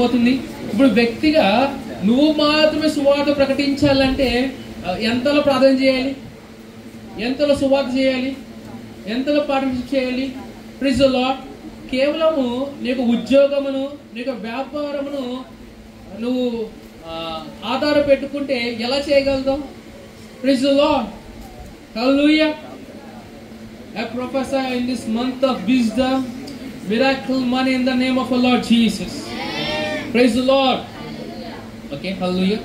పోతుంది. ఇప్పుడు వ్యక్తిగా నువ్వు మాత్రమే సువార్త ప్రకటించాలంటే ఎంతలో ప్రార్థన చేయాలి, ఎంతలో సువార్త చేయాలి, ఎంతలో పార్టిసిపేట్ చేయాలి. Praise the Lord. కేవలము నీకు ఉద్యోగమును నీకు వ్యాపారమును నువ్వు ఆధార పెట్టుకుంటే ఎలా చేయగలుగుతావు? Praise the lord. Hallelujah. I prophesy in this month of wisdom, miracle money in the name of our Lord Jesus. Praise the Lord. Okay, hallelujah.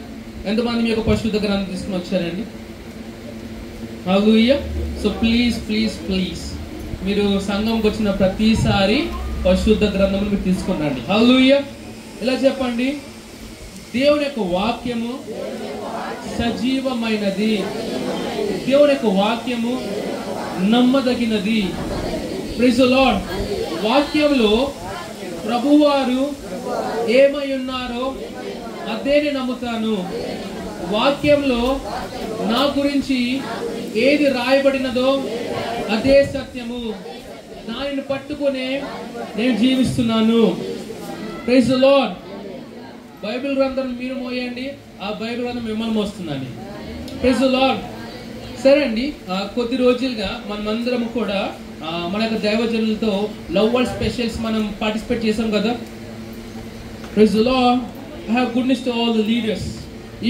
ఎంతమంది మీకు పరిశుద్ధ గ్రంథం తీసుకుని వచ్చారండి? హల్లెలూయా. సో ప్లీజ్ మీరు సంఘంకి వచ్చిన ప్రతిసారి పరిశుద్ధ గ్రంథం మీరు తీసుకుని రండి. హల్లెలూయా. ఇలా చెప్పండి, దేవుని యొక్క వాక్యము సజీవమైనది, దేవుని యొక్క వాక్యము నమ్మదగినది. Praise the Lord. వాక్యంలో ప్రభువారు ఏమై ఉన్నారో అదే నేను నమ్ముతాను. వాక్యంలో నా గురించి ఏది రాయబడినదో అదే సత్యము. దానిని పట్టుకునే నేను జీవిస్తున్నాను. Praise the Lord. బైబిల్ గ్రంథం మీరు మోయండి, ఆ బైబిల్ గ్రంథం మిమ్మల్ని మోస్తున్నాను. Praise the lord. సరే అండి, కొద్ది రోజులుగా మనమందరం కూడా మన యొక్క దైవజనులతో లవ్ వర్డ్ స్పెషల్స్ మనం పార్టిసిపేట్ చేసాం కదా. Praise the lord. I have good news to all the leaders.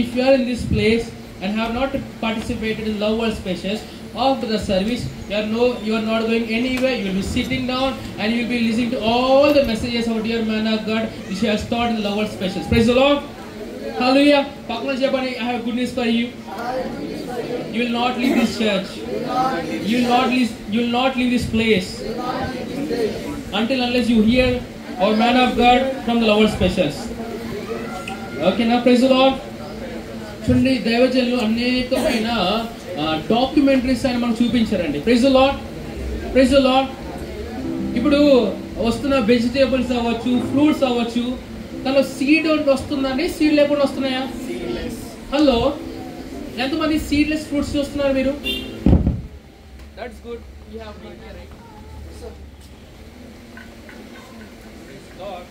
If you are in this place and have not participated in love world specials, after the service you are not going anywhere. You will be sitting down and you will be listening to all the messages of dear man of God which has taught in the love world specials. Praise the Lord. Hallelujah. Pakna Japani, I have good news for you. You will not leave this church. You will not leave this place unless you hear our man of God from the love world specials. Okay, now praise the Lord. చూడండి, దైవజనులు అనేకమైన documentaries అని మనకు చూపించారండి. Praise the lord. Praise the lord. ఇప్పుడు వస్తున్న vegetables అవ్వచ్చు, fruits అవ్వచ్చు, దానిలో సీడ్ వస్తుందండి, సీడ్ లేకుండా వస్తున్నాయా? హలో, ఎంతమంది సీడ్లెస్ ఫ్రూట్స్ చూస్తున్నారు మీరు? That's good. You have been here, right? Praise God.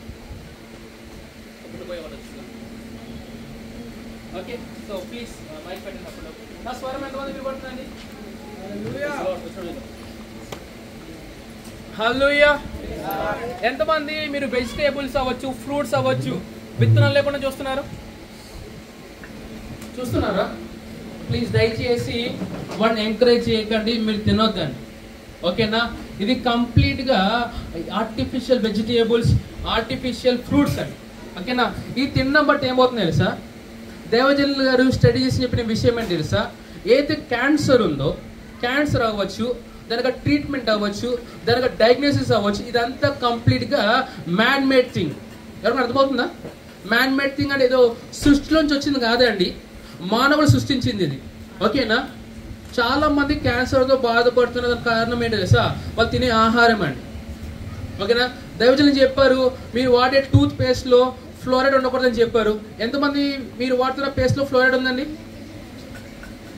Okay, so please mic పెట్టినప్పుడు నా స్వరం ఎంతమంది వినబడుతుందండి? హల్లెలూయా. ఎంతమంది మీరు వెజిటేబుల్స్ అవ్వచ్చు, ఫ్రూట్స్ అవ్వచ్చు, విత్తనాలు లేకుండా చూస్తున్నారా? ప్లీజ్ దయచేసి వాడిని ఎంకరేజ్ చేయకండి, మీరు తినొద్దండి. ఓకేనా? ఇది కంప్లీట్గా ఆర్టిఫిషియల్ వెజిటేబుల్స్, ఆర్టిఫిషియల్ ఫ్రూట్స్ అండి. ఓకేనా? ఇది తినడం బట్టి ఏమవుతుంది తెలుసా? దేవజనులు గారు స్టడీ చేసి చెప్పిన విషయం ఏంటి తెలుసా? ఏదైతే క్యాన్సర్ ఉందో, క్యాన్సర్ అవ్వచ్చు, దానికి ట్రీట్మెంట్ అవ్వచ్చు, దానికి డయాగ్నోసిస్ అవ్వచ్చు, ఇదంతా కంప్లీట్గా మ్యాన్ మేడ్ థింగ్. ఎవరికి అర్థమవుతుందా? మ్యాన్ మేడ్ థింగ్ అంటే ఏదో సృష్టిలోంచి వచ్చింది కాదండి, మానవుడు సృష్టించింది ఇది. ఓకేనా? చాలా మంది క్యాన్సర్తో బాధపడుతున్న కారణం ఏంటి తెలుసా? వాళ్ళు తినే ఆహారం అండి. ఓకేనా? దైవజనులు చెప్పారు, మీరు వాడే టూత్ పేస్ట్లో ఫ్లోరైడ్ ఉండకూడదని చెప్పారు. ఎంతమంది మీరు వాడుతున్న పేస్ట్లో ఫ్లోరైడ్ ఉందండి?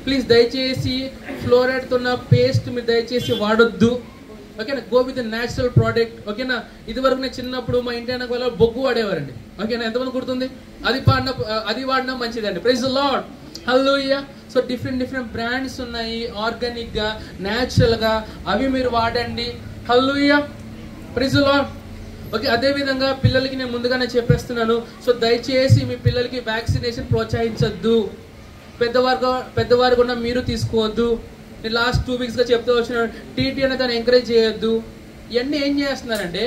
ప్లీజ్ దయచేసి ఫ్లోరైడ్తో ఉన్న పేస్ట్ మీరు దయచేసి వాడొద్దు. ఓకేనా? Go with natural product. ఓకేనా? ఇదివరకు నేను చిన్నప్పుడు మా ఇంటి వెనక వాళ్ళ బొగ్గు వాడేవారండి. ఓకేనా? ఎంతమంది గుర్తుంది? అది వాడినా మంచిదండి. Praise the lord. Hallelujah. So different brands ఉన్నాయి, ఆర్గానిక్గా, న్యాచురల్గా, అవి మీరు వాడండి. Hallelujah. Praise the lord. Okay, అదేవిధంగా పిల్లలకి నేను ముందుగానే చెప్పేస్తున్నాను. సో దయచేసి మీ పిల్లలకి వ్యాక్సినేషన్ ప్రోత్సహించద్దు. పెద్దవారు కూడా మీరు తీసుకోవద్దు. నేను లాస్ట్ 2 వీక్స్గా చెప్తూ వచ్చిన టీటీ అనే దాన్ని ఎంకరేజ్ చేయొద్దు. ఇవన్నీ ఏం చేస్తున్నారంటే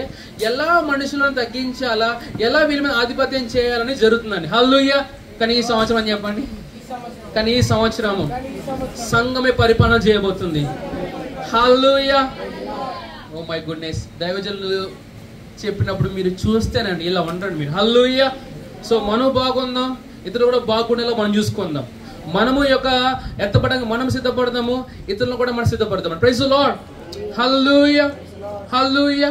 ఎలా మనుషులను తగ్గించాలా, ఎలా వీళ్ళ మీద ఆధిపత్యం చేయాలని జరుగుతుందండి. హల్లెలూయా. కానీ ఈ సంవత్సరం అని చెప్పండి, కానీ ఈ సంవత్సరము సంఘమే పరిపాలన చేయబోతుంది. హల్లెలూయా. Oh my goodness. దైవజనులు చెప్పినప్పుడు మీరు చూస్తేనండి ఇలా ఉంటాడు మీరు. హల్లెలూయా. సో మనం బాగుందాం, ఇతరులు కూడా బాగుండేలా మనం చూసుకుందాం. మనము యొక్క ఎత్తపడంగా మనం సిద్ధపడదాము, ఇతరులను కూడా మనం సిద్ధపడదాం. Praise the lord. Hallelujah. Hallelujah.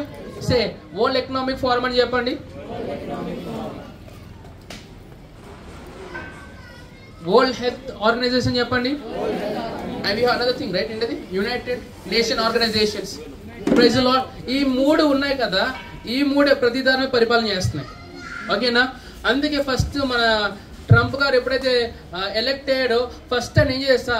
Say world economic forum అని చెప్పండి. వరల్డ్ హెల్త్ ఆర్గనైజేషన్ చెప్పండి. And we have another thing, right? ఏంటది? United nation organizations. Praise the lord. ఈ 3 ఉన్నాయి కదా, ఈ 3 ప్రతి దాని పరిపాలన చేస్తున్నాయి. ఓకేనా? అందుకే ఫస్ట్ మన ట్రంప్ గారు ఎప్పుడైతే ఎలెక్ట్ అయ్యాడో ఫస్ట్ అని ఏం చేస్తా,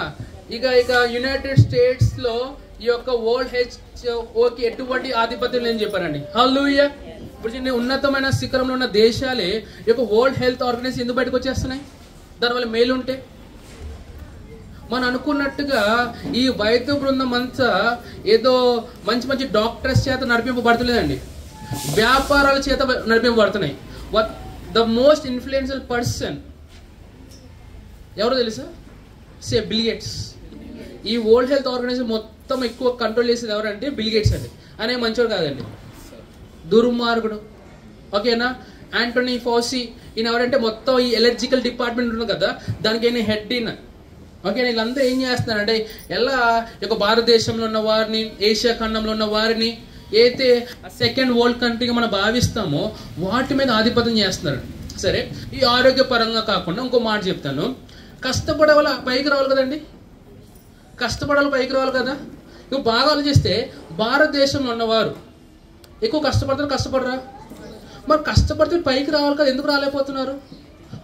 ఇక యునైటెడ్ స్టేట్స్ లో ఈ యొక్క WHO ఎటువంటి ఆధిపత్యం లేని చెప్పారండి. హల్లెలూయా. ఇప్పుడు చిన్న ఉన్నతమైన శిఖరంలో ఉన్న దేశాలే ఈ యొక్క వరల్డ్ హెల్త్ ఆర్గనైజేషన్ ఎందుకు బయటకు వచ్చేస్తున్నాయి? దానివల్ల మేలు ఉంటే మనం అనుకున్నట్టుగా ఈ వైద్య బృందం అంతా ఏదో మంచి మంచి డాక్టర్స్ చేత నడిపింపబడతలేదండి, వ్యాపారాల చేత నడిపింపబడుతున్నాయి. ద మోస్ట్ ఇన్ఫ్లుయెన్షియల్ పర్సన్ ఎవరో తెలుసా? Bill gates. ఈ వరల్డ్ హెల్త్ ఆర్గనైజేషన్ మొత్తం ఎక్కువ కంట్రోల్ చేసేది ఎవరంటే బిల్ గేట్స్ అండి. అనే మంచోడు కాదండి, దుర్మార్గుడు. ఓకేనా? యాంటోనీ ఫౌసీ ఈయన ఎవరంటే మొత్తం ఈ ఎలర్జికల్ డిపార్ట్మెంట్ ఉంటుంది కదా, దానికి ఆయన హెడ్ ఈయన. ఓకే, వీళ్ళందరూ ఏం చేస్తున్నారంటే ఎలా ఒక భారతదేశంలో ఉన్న వారిని, ఏషియా ఖండంలో ఉన్న వారిని అయితే సెకండ్ వరల్డ్ కంట్రీగా మనం భావిస్తామో వాటి మీద ఆధిపత్యం చేస్తున్నారు. సరే, ఈ ఆరోగ్యపరంగా కాకుండా ఇంకో మాట చెప్తాను. కష్టపడే వాళ్ళ పైకి రావాలి కదండి, కష్టపడాలి పైకి రావాలి కదా. ఇప్పుడు బాగా ఆలోచిస్తే భారతదేశంలో ఉన్నవారు ఎక్కువ కష్టపడరా? మరి కష్టపడితే పైకి రావాలి కదా, ఎందుకు రాలేకపోతున్నారు?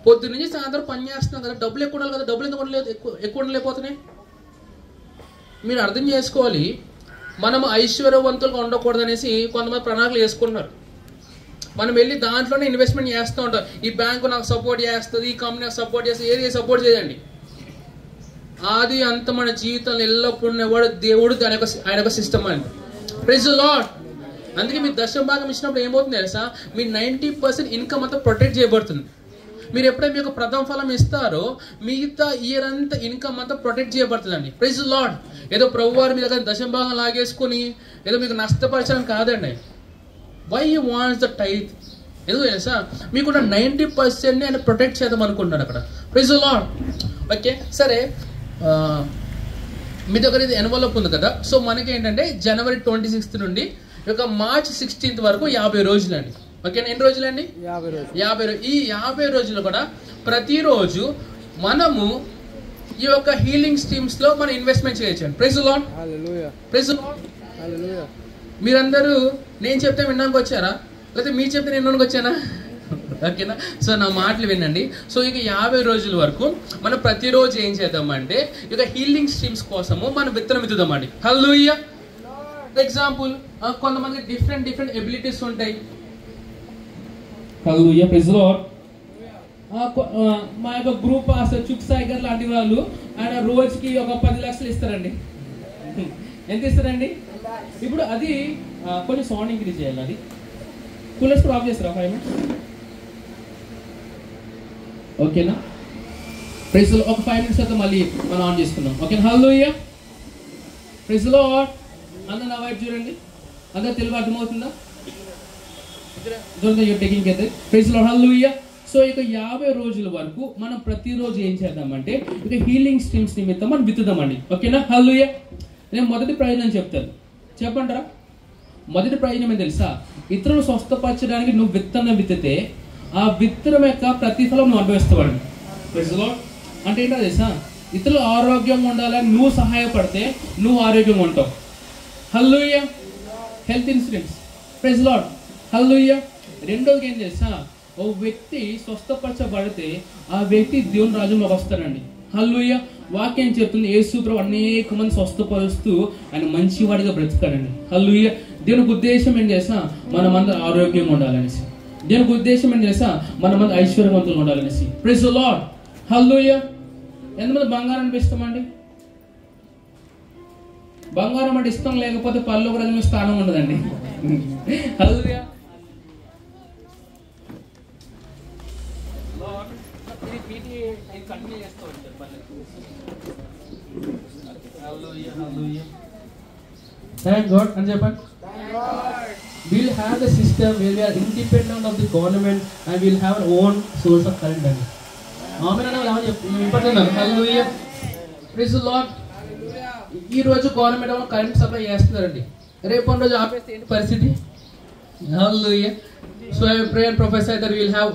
పొద్దున్న నుంచి సాయంత్రం పని చేస్తున్నాం కదా, డబ్బులు ఎక్కువ ఉండాలి కదా, డబ్బులు ఎందుకు ఉండలేదు, ఎక్కువ ఉండలేకపోతున్నాయి? మీరు అర్థం చేసుకోవాలి, మనం ఐశ్వర్యవంతులుగా ఉండకూడదు అనేసి కొంతమంది ప్రణాళికలు వేసుకుంటున్నారు. మనం వెళ్ళి దాంట్లోనే ఇన్వెస్ట్మెంట్ చేస్తూ ఉంటాం. ఈ బ్యాంకు నాకు సపోర్ట్ చేస్తుంది, ఈ కంపెనీ నాకు సపోర్ట్ చేస్తుంది, ఏది సపోర్ట్ చేయండి. ఆది అంత మన జీవితంలో ఎల్లప్పుడు ఉన్నవాడు దేవుడు, ఆయన యొక్క సిస్టమ్ అండి. Praise the lord. అందుకే మీరు దశమ భాగం ఇచ్చినప్పుడు ఏమవుతుంది తెలుసా, మీ 90% ఇన్కమ్ అంతా ప్రొటెక్ట్ చేయబడుతుంది. మీరు ఎప్పుడైతే మీకు ప్రథమ ఫలం ఇస్తారో మిగతా ఇయర్ అంతా ఇన్కమ్ అంతా ప్రొటెక్ట్ చేయబడుతుందండి. Praise the lord. ఏదో ప్రభు వారు మీ దగ్గర దశమ భాగం లాగేసుకుని ఏదో మీకు నష్టపరచడం కాదండి. Why you wants the tithe? ఎందుకు తెలుసా, మీకున్న 90% ఆయన ప్రొటెక్ట్ చేద్దాం అనుకుంటున్నాడు అక్కడ. Praise the lord. ఓకే, సరే, మీ దగ్గర ఇది ఎన్వలప్ ఉంది కదా. సో మనకి ఏంటంటే జనవరి 26 నుండి ఒక మార్చ్ 16 వరకు 50 రోజులండి. ఓకేనా? ఎన్ని రోజులండి? 50 రోజులు. ఈ 50 రోజులు కూడా ప్రతిరోజు మనము ఈ యొక్క హీలింగ్ స్ట్రీమ్స్ లో మనం ఇన్వెస్ట్మెంట్ చేయొచ్చు. Praise the lord. Praise the lord. మీరందరూ నేను చెప్తే వినడానికి వచ్చారా, లేకపోతే మీరు చెప్తే నేను వినడానికి వచ్చానా? ఓకేనా? సో నా మాటలు వినండి. సో ఇక 50 రోజుల వరకు మనం ప్రతిరోజు ఏం చేద్దామంటే ఇక హీలింగ్ స్ట్రీమ్స్ కోసము మనం విత్తనం విత్తుదామండి. హల్లెలూయా. ఫర్ ఎగ్జాంపుల్, కొంతమంది డిఫరెంట్ ఎబిలిటీస్ ఉంటాయి. హల్లెలూయా. Praise the lord. మా యొక్క గ్రూప్ చుక్ సాయి గారు లాంటి వాళ్ళు ఆయన రోజుకి ఒక 10 లక్షలు ఇస్తారండి. ఎంత ఇస్తారండి? ఇప్పుడు అది కొంచెం సౌండ్ ఇంక్రీజ్ చేయాలి. అది కూలర్స్ ఆఫ్ చేస్తారా 5 minutes? ఓకేనా? Praise the lord. ఒక 5 minutes అయితే మళ్ళీ మనం ఆన్ చేసుకుందాం. ఓకేనా? హల్లెలూయా. Praise the lord. అందరూ నా వైపు చూడండి. అందరూ తెలుగు అర్థమవుతుందా? టేకింగ్ అయితే praise the lord. Hallelujah. So ఇక 50 రోజుల వరకు మనం ప్రతిరోజు ఏం చేద్దామంటే ఇక హీలింగ్ స్ట్రీమ్స్ నిమిత్తం మనం విత్తుదామండి. ఓకేనా? హల్లెలూయా. నేను మొదటి ప్రయోజనం చెప్తాను, చెప్పంటారా? మొదటి ప్రయోజనం ఏం తెలుసా, ఇతరులు స్వస్థపరచడానికి నువ్వు విత్తనం విత్తితే ఆ విత్తనం యొక్క ప్రతిఫలం నువ్వు అనుభవిస్తావండి. Praise the lord. అంటే ఏంటో తెలుసా, ఇతరులు ఆరోగ్యంగా ఉండాలని నువ్వు సహాయపడితే నువ్వు ఆరోగ్యంగా ఉంటావు. Hallelujah. Health insurance. Praise the lord. Hallelujah. రెండోది ఏం తెలుసా, ఓ వ్యక్తి స్వస్థపరచబడితే ఆ వ్యక్తి దేవుని రాజ్యంలోకి వస్తాడండి. హల్లెలూయా. వాక్యం చెప్తుంది, యేసు ప్రభువు అనేక మంది స్వస్థపరుస్తూ ఆయన మంచివాడిగా బ్రతికాడండి. హల్లెలూయా. దేవునికి ఉద్దేశం ఏం చేసా, మనమందరం ఆరోగ్యంగా ఉండాలనేసి. దేవునికి ఉద్దేశం ఏం చేసా, మనమందరం ఐశ్వర్యవంతులు ఉండాలనేసి. Praise the lord. హల్లెలూయా. ఎంతమంది బంగారం అంటే ఇష్టం అండి? బంగారం అంటే ఇష్టం లేకపోతే పరలోక రాజ్యంలో స్థానం ఉండదండి. హల్లెలూయా. Thank God అని చెప్పండి. We'll have the system where we are independent of the government and we'll have our own source of current. ఆమేన్ అన్న ఎలా చెప్తున్నారు? హల్లెలూయా. Praise the lord. ఈ రోజు గవర్నమెంట్ వాళ్ళు కరెంట్ సప్లై చేస్తున్నారండి, రేపు రోజు ఆపేస్తే ఏంటి పరిస్థితి? హల్లెలూయా. So I pray and prophesy that we will have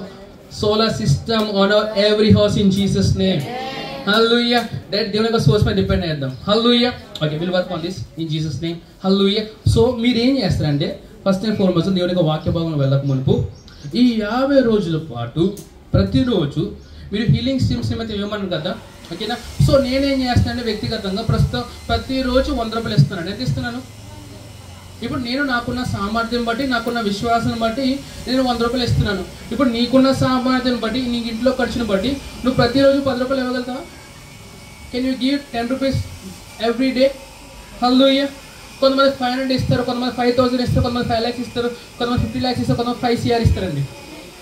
solar system on our every house in Jesus name. Hallelujah. That దేవుని యొక్క సోర్స్ పై డిపెండ్ అయ్యేద్దాం. Hallelujah. Okay, will work on this in Jesus name. Hallelujah. So మీరు ఏం చేస్తారంటే first and foremost దేవుని యొక్క వాక్య భాగంలో వెళ్ళక మునుపు ఈ 50 రోజుల పాటు ప్రతిరోజు మీరు హీలింగ్ స్ట్రీమ్స్ ఏమైతే ఇవ్వమన్నారు కదా, ఓకేనా? సో నేనేం చేస్తున్నానంటే వ్యక్తిగతంగా ప్రస్తుతం ప్రతిరోజు 100 రూపాయలు ఇస్తున్నాను. ఎంత ఇస్తున్నాను? ఇప్పుడు నేను నాకున్న సామర్థ్యం బట్టి, నాకున్న విశ్వాసం బట్టి నేను 100 రూపాయలు ఇస్తున్నాను. ఇప్పుడు నీకున్న సామర్థ్యం బట్టి, నీకు ఇంట్లో ఖర్చును బట్టి నువ్వు ప్రతిరోజు 10 రూపాయలు ఇవ్వగలుగుతావా? Can you give 10 rupees every day? Hallelujah. కొంతమంది 500 ఇస్తారు, కొంతమంది 5000 ఇస్తారు, కొంతమంది 5 lakhs ఇస్తారు, కొంతమంది 50 lakhs ఇస్తారు, కొంతమంది 5 CR ఇస్తారండి,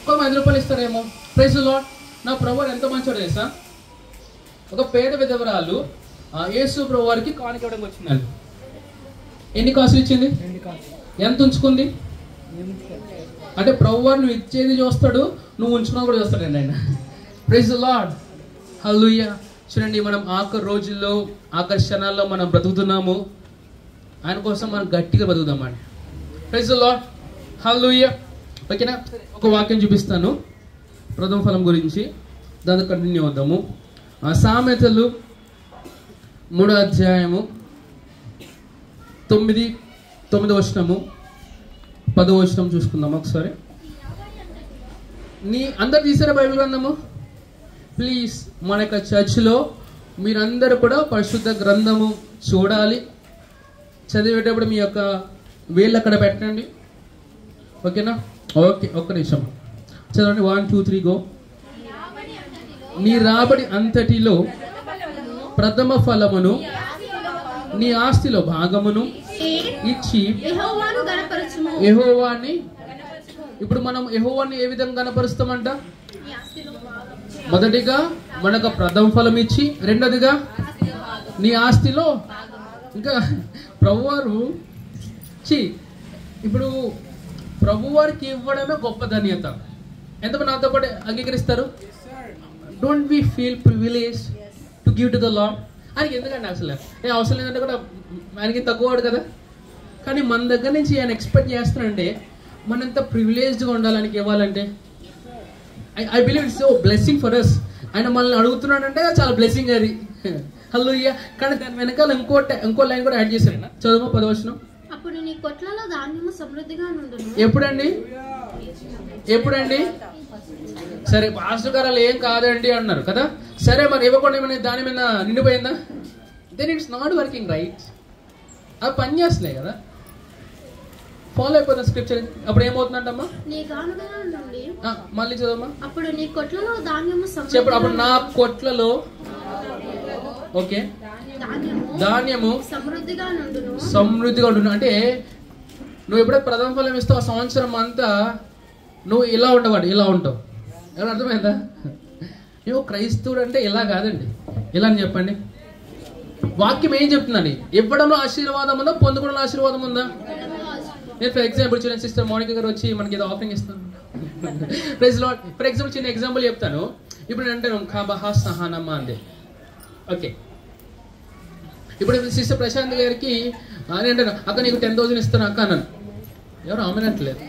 కొంతమంది 5 రూపాయలు ఇస్తారేమో. Praise the lord. నా ప్రభువు ఎంత మంచోడు తెలుసా? ఒక పేద విధవరాలు యేసు ప్రభు వారికి కానుక ఇవ్వడానికి వచ్చిందండి. ఎన్ని కాసులు ఇచ్చింది? ఎంత ఉంచుకుంది? అంటే ప్రభు వారు నువ్వు ఇచ్చేది చూస్తాడు, నువ్వు ఉంచుకున్నా కూడా చూస్తాడండి ఆయన. Praise the lord. హల్లెలూయా. చూడండి, మనం ఆఖరి రోజుల్లో, ఆఖరి క్షణాల్లో మనం బ్రతుకుతున్నాము. ఆయన కోసం మనం గట్టిగా బతుకుదామండి. Praise the lord. హల్లెలూయా. ఓకేనా? ఒక వాక్యం చూపిస్తాను ప్రథమ ఫలం గురించి, దాంతో కంటిన్యూ అవుతాము. సామెతలు 3వ అధ్యాయము 9వ వచనము 10వ వచనం చూసుకుందాం ఒకసారి. అందరు తీసారా బైబిల్ గ్రంథము? ప్లీజ్ మన యొక్క చర్చ్లో మీరందరూ కూడా పరిశుద్ధ గ్రంథము చూడాలి. చదివేటప్పుడు మీ యొక్క వేళ్ళు అక్కడ పెట్టండి, ఓకేనా? ఓకే, ఒక్క నిమిషం చదవండి. 1 2 3 గో. నీ రాబడి అంతటిలో ప్రథమ ఫలమును నీ ఆస్తిలో భాగమును ఇచ్చి యెహోవాని. ఇప్పుడు మనం యెహోవాని ఏ విధంగా కనపరుస్తామంట? మొదటిగా మనకు ప్రథమ ఫలం ఇచ్చి, రెండోదిగా నీ ఆస్తిలో. ఇంకా ప్రభువారు ఇప్పుడు ప్రభువారికి ఇవ్వడమే గొప్ప ధన్యత. ఎంతమంది నాతో పాటు అంగీకరిస్తారు? Don't we feel privilege to give to the lord? ఆయనకి ఎందుకంటే అసలు అవసరం లేదంటే కూడా ఆయనకి తక్కువవాడు కదా. కానీ మన దగ్గర నుంచి ఆయన ఎక్స్పెక్ట్ చేస్తున్నాడంటే మనంత ప్రివిలేజ్డ్గా ఉండాలి ఆయనకి ఇవ్వాలంటే. I believe it's so blessing for us. ఆయన మనల్ని అడుగుతున్నాడంటే చాలా బ్లెస్సింగ్ అది. హల్లెలూయా. కానీ దాని వెనకాల ఇంకో లైన్ కూడా యాడ్ చేశారు. చదువు 10వ వచనం. అప్పుడు నీ కొట్లలో ధాన్యము సమృద్ధిగా నుండును. ఎప్పుడండి? సరే, పాస్టర్ గారు ఏం కాదండి అన్నారు కదా. సరే, మరి ఇవ్వకుండా ఏమైనా దాని మీద నిండిపోయిందా? Then it's not working right. అది పని చేస్తున్నాయి కదా, ఫాలో అయిపోతున్న స్క్రిప్చర్. అప్పుడు ఏమవుతుందంటమ్మా? మళ్ళీ చదవమ్మా. అప్పుడు నీ కొట్లలో ధాన్యము చెప్పు. అప్పుడు నా కొట్లలో ఓకే ధాన్యము సమృద్ధిగా ఉండును. అంటే నువ్వు ఎప్పుడైతే ప్రథమ ఫలం ఇస్తావు ఆ సంవత్సరం అంతా నువ్వు ఇలా ఉండవాడు, ఇలా ఉంటావు. ఎవరు అర్థమైందా? నువ్వు క్రైస్తవుడు అంటే ఇలా కాదండి, ఇలా అని చెప్పండి. వాక్యం ఏం చెప్తుందండి? ఇవ్వడంలో ఆశీర్వాదం ఉందా, పొందుకోవడంలో ఆశీర్వాదం ఉందా? నేను ఫర్ ఎగ్జాంపుల్ చూడండి, సిస్టర్ మోనికా గారు వచ్చి మనకి ఏదో ఆఫరింగ్ ఇస్తాను. Praise lord. ఫర్ ఎగ్జాంపుల్ చిన్న ఎగ్జాంపుల్ చెప్తాను. ఇప్పుడు అంటే ఖాబహా సహానమ్మా అంది. ఓకే, ఇప్పుడు సిస్టర్ ప్రశాంత్ గారికి అని అంటాను, అక్క నీకు 10,000 ఇస్తాను అక్క అన్నాను. ఎవరు ఆమెనట్లేదు.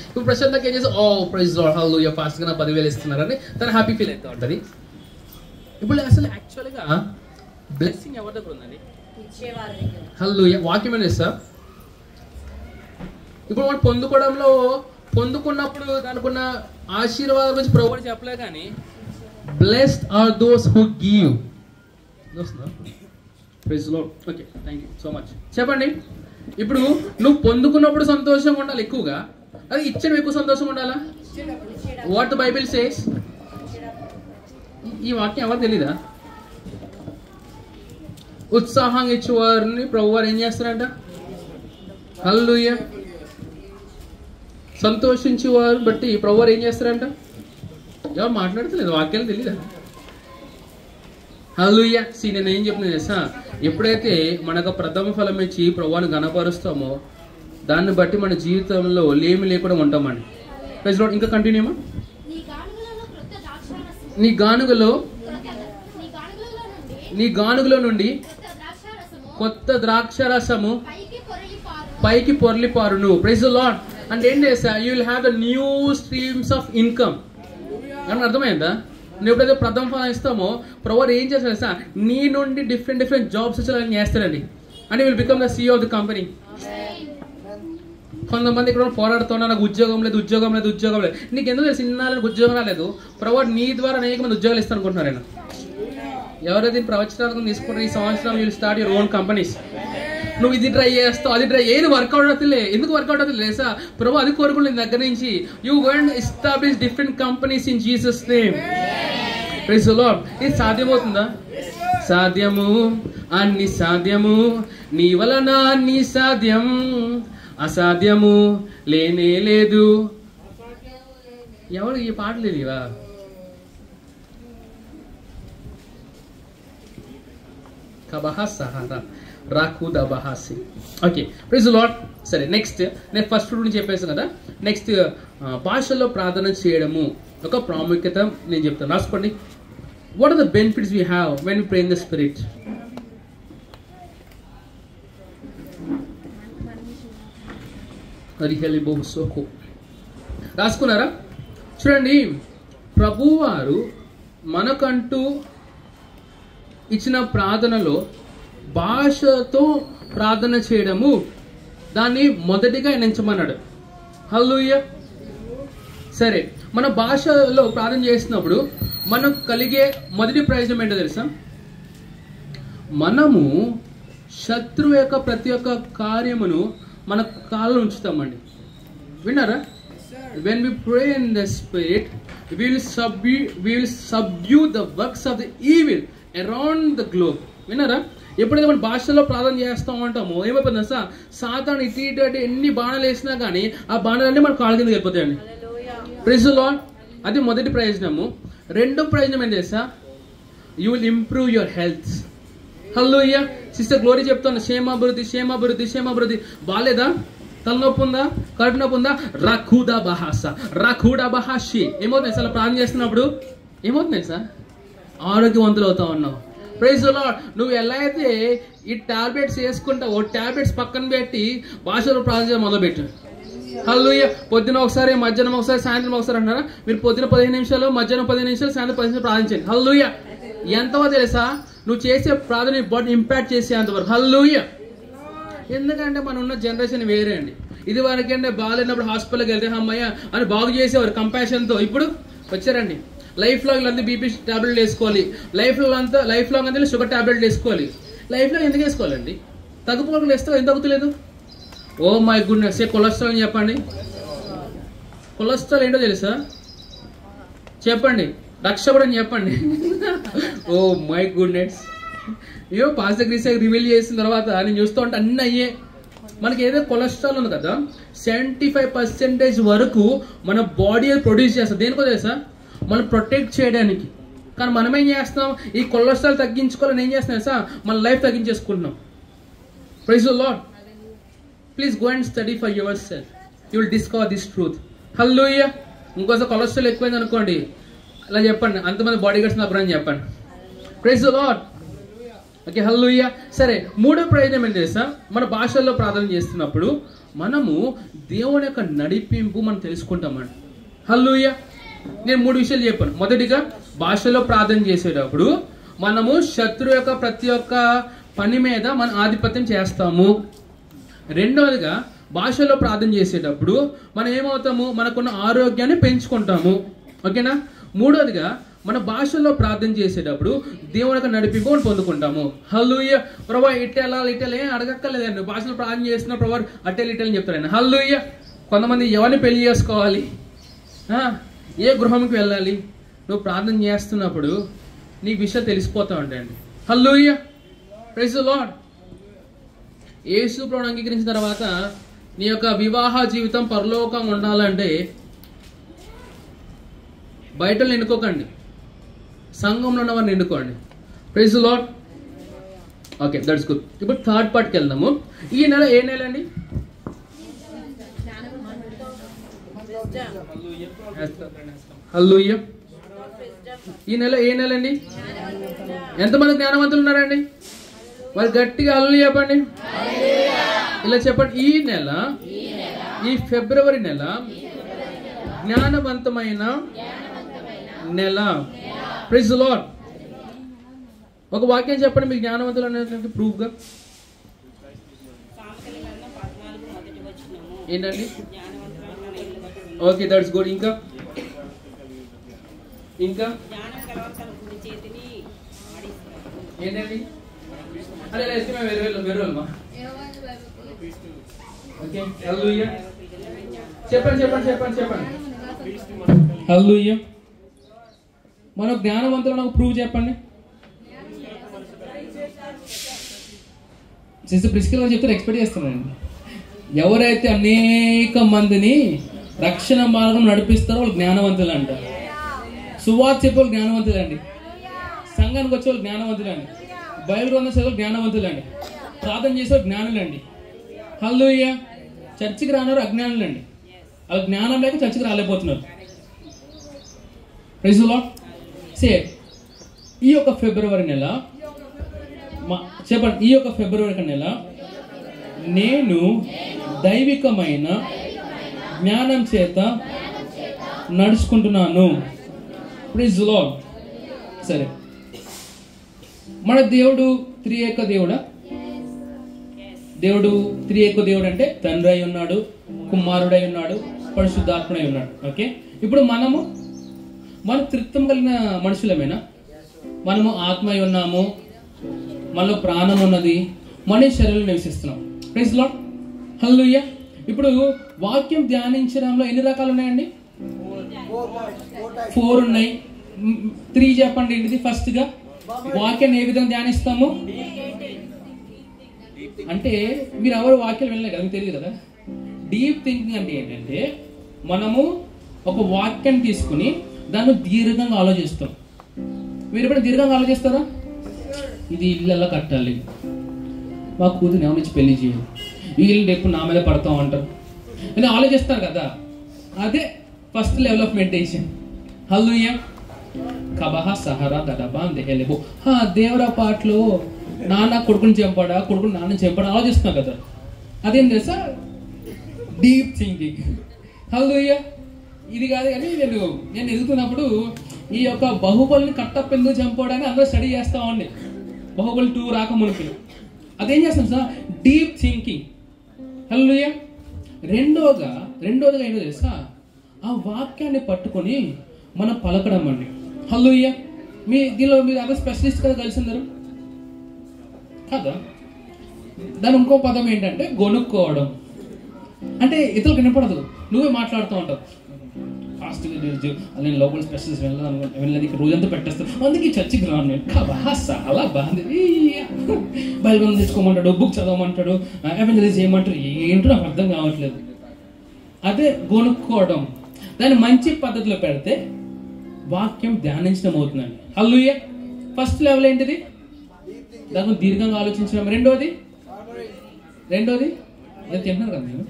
ఇప్పుడు ప్రశాంత్ ఏం చేసి ప్రైజ్ లార్డ్ హల్లెలూయా ఫాస్ట్గా నా 10,000 ఇస్తున్నారని తను హ్యాపీ ఫీల్ అవుతూ ఉంటుంది. ఇప్పుడు అసలు యాక్చువల్గా బ్లెస్సింగ్ ఎవరి దగ్గర ఉందండి? హల్లెలూయా. వాక్యం ఏం చేస్తా? ఇప్పుడు మనం పొందుకున్నప్పుడు దానికున్న ఆశీర్వాదం గురించి ప్రభువు చెప్పలే, కానీ blessed are those who give. Praise lord. Okay, thank you so much. చెప్పండి, ఇప్పుడు నువ్వు పొందుకున్నప్పుడు సంతోషంగా ఉండాలి ఎక్కువగా, అది ఇచ్చిన ఎక్కువ సంతోషంగా ఉండాలా? What the Bible says. ఈ వాక్యం ఎవరు తెలీదా? ఉత్సాహంగా ఇచ్చేవారిని ప్రభువారు ఏం చేస్తారంట? హల్లెలూయా. సంతోషించేవారు బట్టి ప్రభువారు ఏం చేస్తారంట? ఎవరు మాట్లాడతలేదు, వాక్యాలు తెలీదా? హల్లెలూయా. నేను ఏం చెప్తున్నా తెలుసా? ఎప్పుడైతే మనకు ప్రథమ ఫలం ఇచ్చి ప్రభువాన్ని గణపరుస్తామో దాన్ని బట్టి మన జీవితంలో లేమి లేకుండా ఉంటామండి. Praise lord. ఇంకా కంటిన్యూ. నీ గానుగులో నుండి కొత్త ద్రాక్షరసము పైకి పొర్లి పారును. Praise lord. అంటే ఏం చేస్తా? You will have the new streams of income. ఏమన్నా అర్థమైందా? నువ్వు ఎప్పుడైతే ప్రథమ ఫలం ఇస్తామో ప్రభువు ఏం చేస్తాడు సార్? నీ నుండి డిఫరెంట్ జాబ్స్ వచ్చేలా చేస్తాడండి. And will become the CEO of the company. కొంతమంది ఇక్కడ పోరాడుతున్నా, నాకు ఉద్యోగం లేదు, ఉద్యోగం లేదు, ఉద్యోగం లేదు. నీకు ఎందుకు తెలుసు ఇన్నాళ్ళకి ఉద్యోగం రాలేదు? ప్రభు నీ ద్వారా అనేక మంది ఉద్యోగాలు ఇస్తాను అనుకుంటున్నారు. ఆయన ఎవరైతే ప్రవచనాలకు తీసుకుంటారు, ఈ సంవత్సరం you will start your own companies. నువ్వు ఇది ట్రై చేస్తావు, అది ట్రై, ఏది వర్కౌట్ అవుతుంది. ఎందుకు వర్కౌట్ అవుతుంది లేసా? ప్రభు అది కోరుకుంటుంది దగ్గర నుంచి. You going to establish different companies in Jesus name. Praise the lord. ఇది సాధ్యమవుతుందా? సాధ్యము, అన్ని సాధ్యము, నీ వలన అన్ని సాధ్యం, అసాధ్యము లేనే లేదు. ఎవరు ఈ పాటలు తెలియవా? కబహసహర రాకుద బహాసి. Okay, praise the lord. సరే, నెక్స్ట్ నేను ఫస్ట్ నుంచి చెప్పేసాను కదా. నెక్స్ట్ భాషల్లో ప్రార్థన చేయడము ఒక ప్రాముఖ్యత నేను చెప్తాను, రాసుకోండి. What are the benefits we have when we pray in the spirit? రాసుకున్నారా? చూడండి, ప్రభువారు మనకంటూ ఇచ్చిన ప్రార్థనలో భాషతో ప్రార్థన చేయడము దాన్ని మొదటిగా ఎంచమన్నాడు. హల్లెలూయా. సరే, మన భాషలో ప్రార్థన చేసినప్పుడు మనకు కలిగే మొదటి ప్రయోజనం ఏంటో తెలుసా? మనము శత్రువు యొక్క ప్రతి ఒక్క కార్యమును మన కాళ్ళలో ఉంచుతామండి. విన్నారా? When we pray in the spirit, we will subdue the works of the evil around the globe. విన్నారా? ఎప్పుడైతే మన భాషలో ప్రార్థన చేస్తూ ఉంటామో ఏమైపోతుందా సార్? సాతాను ఇటు ఇటు ఎన్ని బాణాలు వేసినా కానీ ఆ బాణాలన్నీ మన కాళ్ళ కిందకి వెళ్ళిపోతాయండి. Praise the lord. అది మొదటి ప్రయోజనము. రెండో ప్రయోజనం ఏంటి తెలుసా? You will improve your health. Hallelujah. Sister glory చెప్తాను, క్షేమాభివృద్ధి, క్షేమాభివృద్ధి, క్షేమాభివృద్ధి. బాలేదా? తలనొప్పి ఉందా? కడుపు నొప్పి ఉందా? రఖూదా బహాస, రఖూడా బహాషి. ఏమవుతుంది సార్ ప్రార్థన చేస్తున్నప్పుడు? ఏమవుతుంది సార్? ఆరోగ్యవంతులు అవుతా ఉన్నావు. Praise the lord. నువ్వు ఎలా అయితే ఈ టాబ్లెట్స్ వేసుకుంటావో, టాబ్లెట్స్ పక్కన పెట్టి భాషలో ప్రార్థన చేయడం మొదలుపెట్టు. హల్లెలూయా. పొద్దున ఒకసారి, మధ్యాహ్నం ఒకసారి, సాయంత్రం ఒకసారి అంటారా? మీరు పొద్దున 15 నిమిషాలు, మధ్యాహ్నం 15 నిమిషాలు, సాయంత్రం 15 నిమిషాలు ప్రార్థించండి. హల్లెలూయా. ఎంతవో తెలుసా? నువ్వు చేసే ప్రార్థన బాడీ ఇంపాక్ట్ చేసేంతవరకు. హల్లెలూయా. ఎందుకంటే మనం ఉన్న జనరేషన్ వేరే అండి. ఇది వరకంటే బాగాలేనప్పుడు హాస్పిటల్కి వెళ్తే అమ్మయ్య అని బాగు చేసేవారు కంపాషన్తో. ఇప్పుడు వచ్చారండి, లైఫ్ లాంగ్ అంతా బీపీ టాబ్లెట్లు వేసుకోవాలి, లైఫ్ లాంగ్ అంతా షుగర్ టాబ్లెట్లు వేసుకోవాలి. లైఫ్ లాంగ్ ఎందుకు వేసుకోవాలండి? తగ్గిపోకుండా వేస్తే ఎందుకు తగ్గుతలేదు? Oh my goodness. కొలెస్ట్రాల్ అని చెప్పండి. కొలెస్ట్రాల్ ఏంటో తెలుసా? చెప్పండి. రక్షకుడు అని చెప్పండి. Oh my goodness. అయ్యో పాస్టర్ గ్రీసాకి రివీల్ చేసిన తర్వాత నేను చూస్తూ ఉంటే అన్నీ అయ్యే. మనకి ఏదో కొలెస్ట్రాల్ ఉంది కదా, 75% వరకు మన బాడీ ప్రొడ్యూస్ చేస్తాం. దేనికో తెలుసా? మనం ప్రొటెక్ట్ చేయడానికి. కానీ మనం ఏం చేస్తాం? ఈ కొలెస్ట్రాల్ తగ్గించుకోవాలని ఏం చేస్తున్నాం సార్? మన లైఫ్ తగ్గించేసుకుంటున్నాం. Praise the lord. Please go and study for yourself. You will discover this truth. Hallelujah. ఇంకోసారి కొలెస్ట్రాల్ ఎక్కువైంది అనుకోండి, అలా చెప్పండి, అంతమంది బాడీ గార్డ్స్ నాకు చెప్పండి. Praise the lord. Okay, hallelujah. సరే, మూడో ప్రయోజనం ఏంటి తెలుసా? మన భాషల్లో ప్రార్థన చేస్తున్నప్పుడు మనము దేవుని యొక్క నడిపింపు మనం తెలుసుకుంటామండి. హల్లెలూయా. నేను 3 విషయాలు చెప్పాను. మొదటిగా, భాషలో ప్రార్థన చేసేటప్పుడు మనము శత్రువు యొక్క ప్రతి ఒక్క పని మీద మన ఆధిపత్యం చేస్తాము. రెండవదిగా, భాషలో ప్రార్థన చేసేటప్పుడు మనం ఏమవుతాము? మనకున్న ఆరోగ్యాన్ని పెంచుకుంటాము. ఓకేనా? మూడవదిగా, మన భాషల్లో ప్రార్థన చేసేటప్పుడు దేవుని యొక్క నడిపింపు మనం పొందుకుంటాము. హల్లెలూయా. ప్రభా ఇట్టెలా ఇట్టెలా ఏం అడగక్కర్లేదండి. భాషలో ప్రార్థన చేసిన ప్రభా అట్టెలు ఇట్టెలని చెప్తారండి. హల్లెలూయా. కొంతమంది ఎవరిని పెళ్లి చేసుకోవాలి, ఏ గృహంకి వెళ్ళాలి, నువ్వు ప్రార్థన చేస్తున్నప్పుడు నీకు విషయాలు తెలిసిపోతా ఉంటాయండి. Hallelujah. Praise the lord. Yesu ప్రభువుని అంగీకరించిన తర్వాత నీ యొక్క వివాహ జీవితం పరలోకంగా ఉండాలంటే బయట ఎన్నుకోకండి, సంఘంలో ఉన్నవారిని ఎన్నుకోండి. Praise the lord. Okay, that's good. ఇప్పుడు థర్డ్ పార్ట్కి వెళ్దాము. ఈ నెల ఏ నెల అండి? హల్లెలూయా. ఈ నెల ఏ నెల అండి? ఎంతమంది జ్ఞానవంతులు ఉన్నారండి? మరి గట్టిగా హల్లెలూయా చెప్పండి. ఇలా చెప్పండి. ఈ నెల, ఈ ఫిబ్రవరి నెల జ్ఞానవంతమైన నెల. Praise the lord. ఒక వాక్యం చెప్పండి మీకు జ్ఞానవంతులు అనేది ప్రూఫ్ గా. ఏంటండి? Okay, that's good. ఇంకా ఇంకా ఏంటండి? అదే మేము వేరే వాళ్ళమా? ఓకే, హల్లెలూయా. చెప్పండి. హల్లెలూయా. మన జ్ఞానవంతులు నాకు ప్రూవ్ చెప్పండి. సిస్టర్ ప్రిస్కిల్ అని చెప్తే ఎక్స్పెక్ట్ చేస్తున్నానండి. ఎవరైతే అనేక మందిని రక్షణ మార్గం నడిపిస్తారో వాళ్ళు జ్ఞానవంతులు అంట. సువార్త చెప్పే వాళ్ళు జ్ఞానవంతులు అండి. సంఘానికి వచ్చే వాళ్ళు జ్ఞానవంతులు అండి. బైబిల్ గ్రంథం చదివే ప్రార్థన చేసే జ్ఞానులండి. హల్లెలూయా. చర్చికి రానివారు అజ్ఞానులండి. వాళ్ళ జ్ఞానం లేక చర్చికి రాలేకపోతున్నారు. Praise the lord. ఈ యొక్క ఫిబ్రవరి నెల చెప్పండి, ఈ యొక్క ఫిబ్రవరి నెల నేను దైవికమైన జ్ఞానం చేత నడుచుకుంటున్నాను. Praise the lord. సరే, మన దేవుడు త్రియేక దేవుడా? దేవుడు త్రియేక దేవుడు అంటే తండ్రి అయి ఉన్నాడు, కుమారుడై ఉన్నాడు, పరిశుద్ధాత్ముడై ఉన్నాడు. ఓకే, ఇప్పుడు మన త్రిత్వం కలిగిన మనుషులమేనా? మనము ఆత్మ అయి ఉన్నాము, మనలో ప్రాణం ఉన్నది, మన శరీరంలో నివసిస్తున్నాం. Praise lord. హల్లెలూయా. ఇప్పుడు వాక్యం ధ్యానించడంలో ఎన్ని రకాలు ఉన్నాయండి? 4 ఉన్నాయి. 3 చెప్పండి. ఏంటిది? ఫస్ట్ గా వాక్యాన్ని ఏ విధంగా ధ్యానిస్తాము అంటే, మీరు ఎవరు వాక్యాలు వినలేదు కదా, మీకు తెలియదు కదా. డీప్ థింకింగ్ అంటే ఏంటంటే, మనము ఒక వాక్యాన్ని తీసుకుని దాన్ని దీర్ఘంగా ఆలోచిస్తాం. మీరు ఎప్పుడైనా దీర్ఘంగా ఆలోచిస్తారా? ఇది ఇల్లు ఎలా కట్టాలి, మా కూతురు ఎవరి నుంచి పెళ్లి చేయాలి, ఈ ఇల్లు ఎప్పుడు నా మీద పడతాం అంటారు అని ఆలోచిస్తారు కదా. అదే ఫస్ట్ లెవెల్ ఆఫ్ మెడిటేషన్. హల్లెలూయా. కబహ సహరా దడబా దెహెలెబో. దేవరా పాటలో నాన్న కొడుకుని చంపాడా, కొడుకుని నాన్న చంపాడా ఆలోచిస్తున్నాం కదా. అదేం తెలుసా? Deep thinking. హల్లెలూయా. ఇది కాదు కానీ నేను ఎదుగుతున్నప్పుడు ఈ యొక్క బాహుబలిని కట్టప్ప ఎందుకు చంపాడని అందరూ స్టడీ చేస్తా ఉండి, బాహుబలి 2 రాకమునికి. అదేం చేస్తాం సార్? Deep thinking. హల్లెలూయా. రెండోగా ఏంటో తెలుసా? ఆ వాక్యాన్ని పట్టుకొని మనం పలకడం అండి. హల్లెలూయా. దీనిలో మీరు అదే స్పెషలిస్ట్ కదా కలిసిందరు కదా. దాని ఇంకో పదం ఏంటంటే గొనుక్కోవడం. అంటే ఇతరులకు వినపడదు, నువ్వే మాట్లాడుతూ ఉంటావు. ఫాస్ట్గా నేను లోపల స్పెషలిస్ట్ వెళ్ళలేదు, ఇక్కడ రోజంతా పెట్టేస్తాను, అందుకే చర్చికి రాను నేను. చాలా బాగుంది. బైబిల్ తెచ్చుకోమంటాడు, బుక్ చదవమంటాడు, ఎవెంజలిజం చేయమంటాడు, ఏంటో నాకు అర్థం కావట్లేదు. అదే గొనుక్కోవడం. దాన్ని మంచి పద్ధతిలో పెడితే వాక్యం ధ్యానించడం అవుతుందండి. హల్లెలూయా. ఫస్ట్ లెవెల్ ఏంటిది? దాన్ని దీర్ఘంగా ఆలోచించడం. రెండోది అదే తింటున్నారు కదా నేను.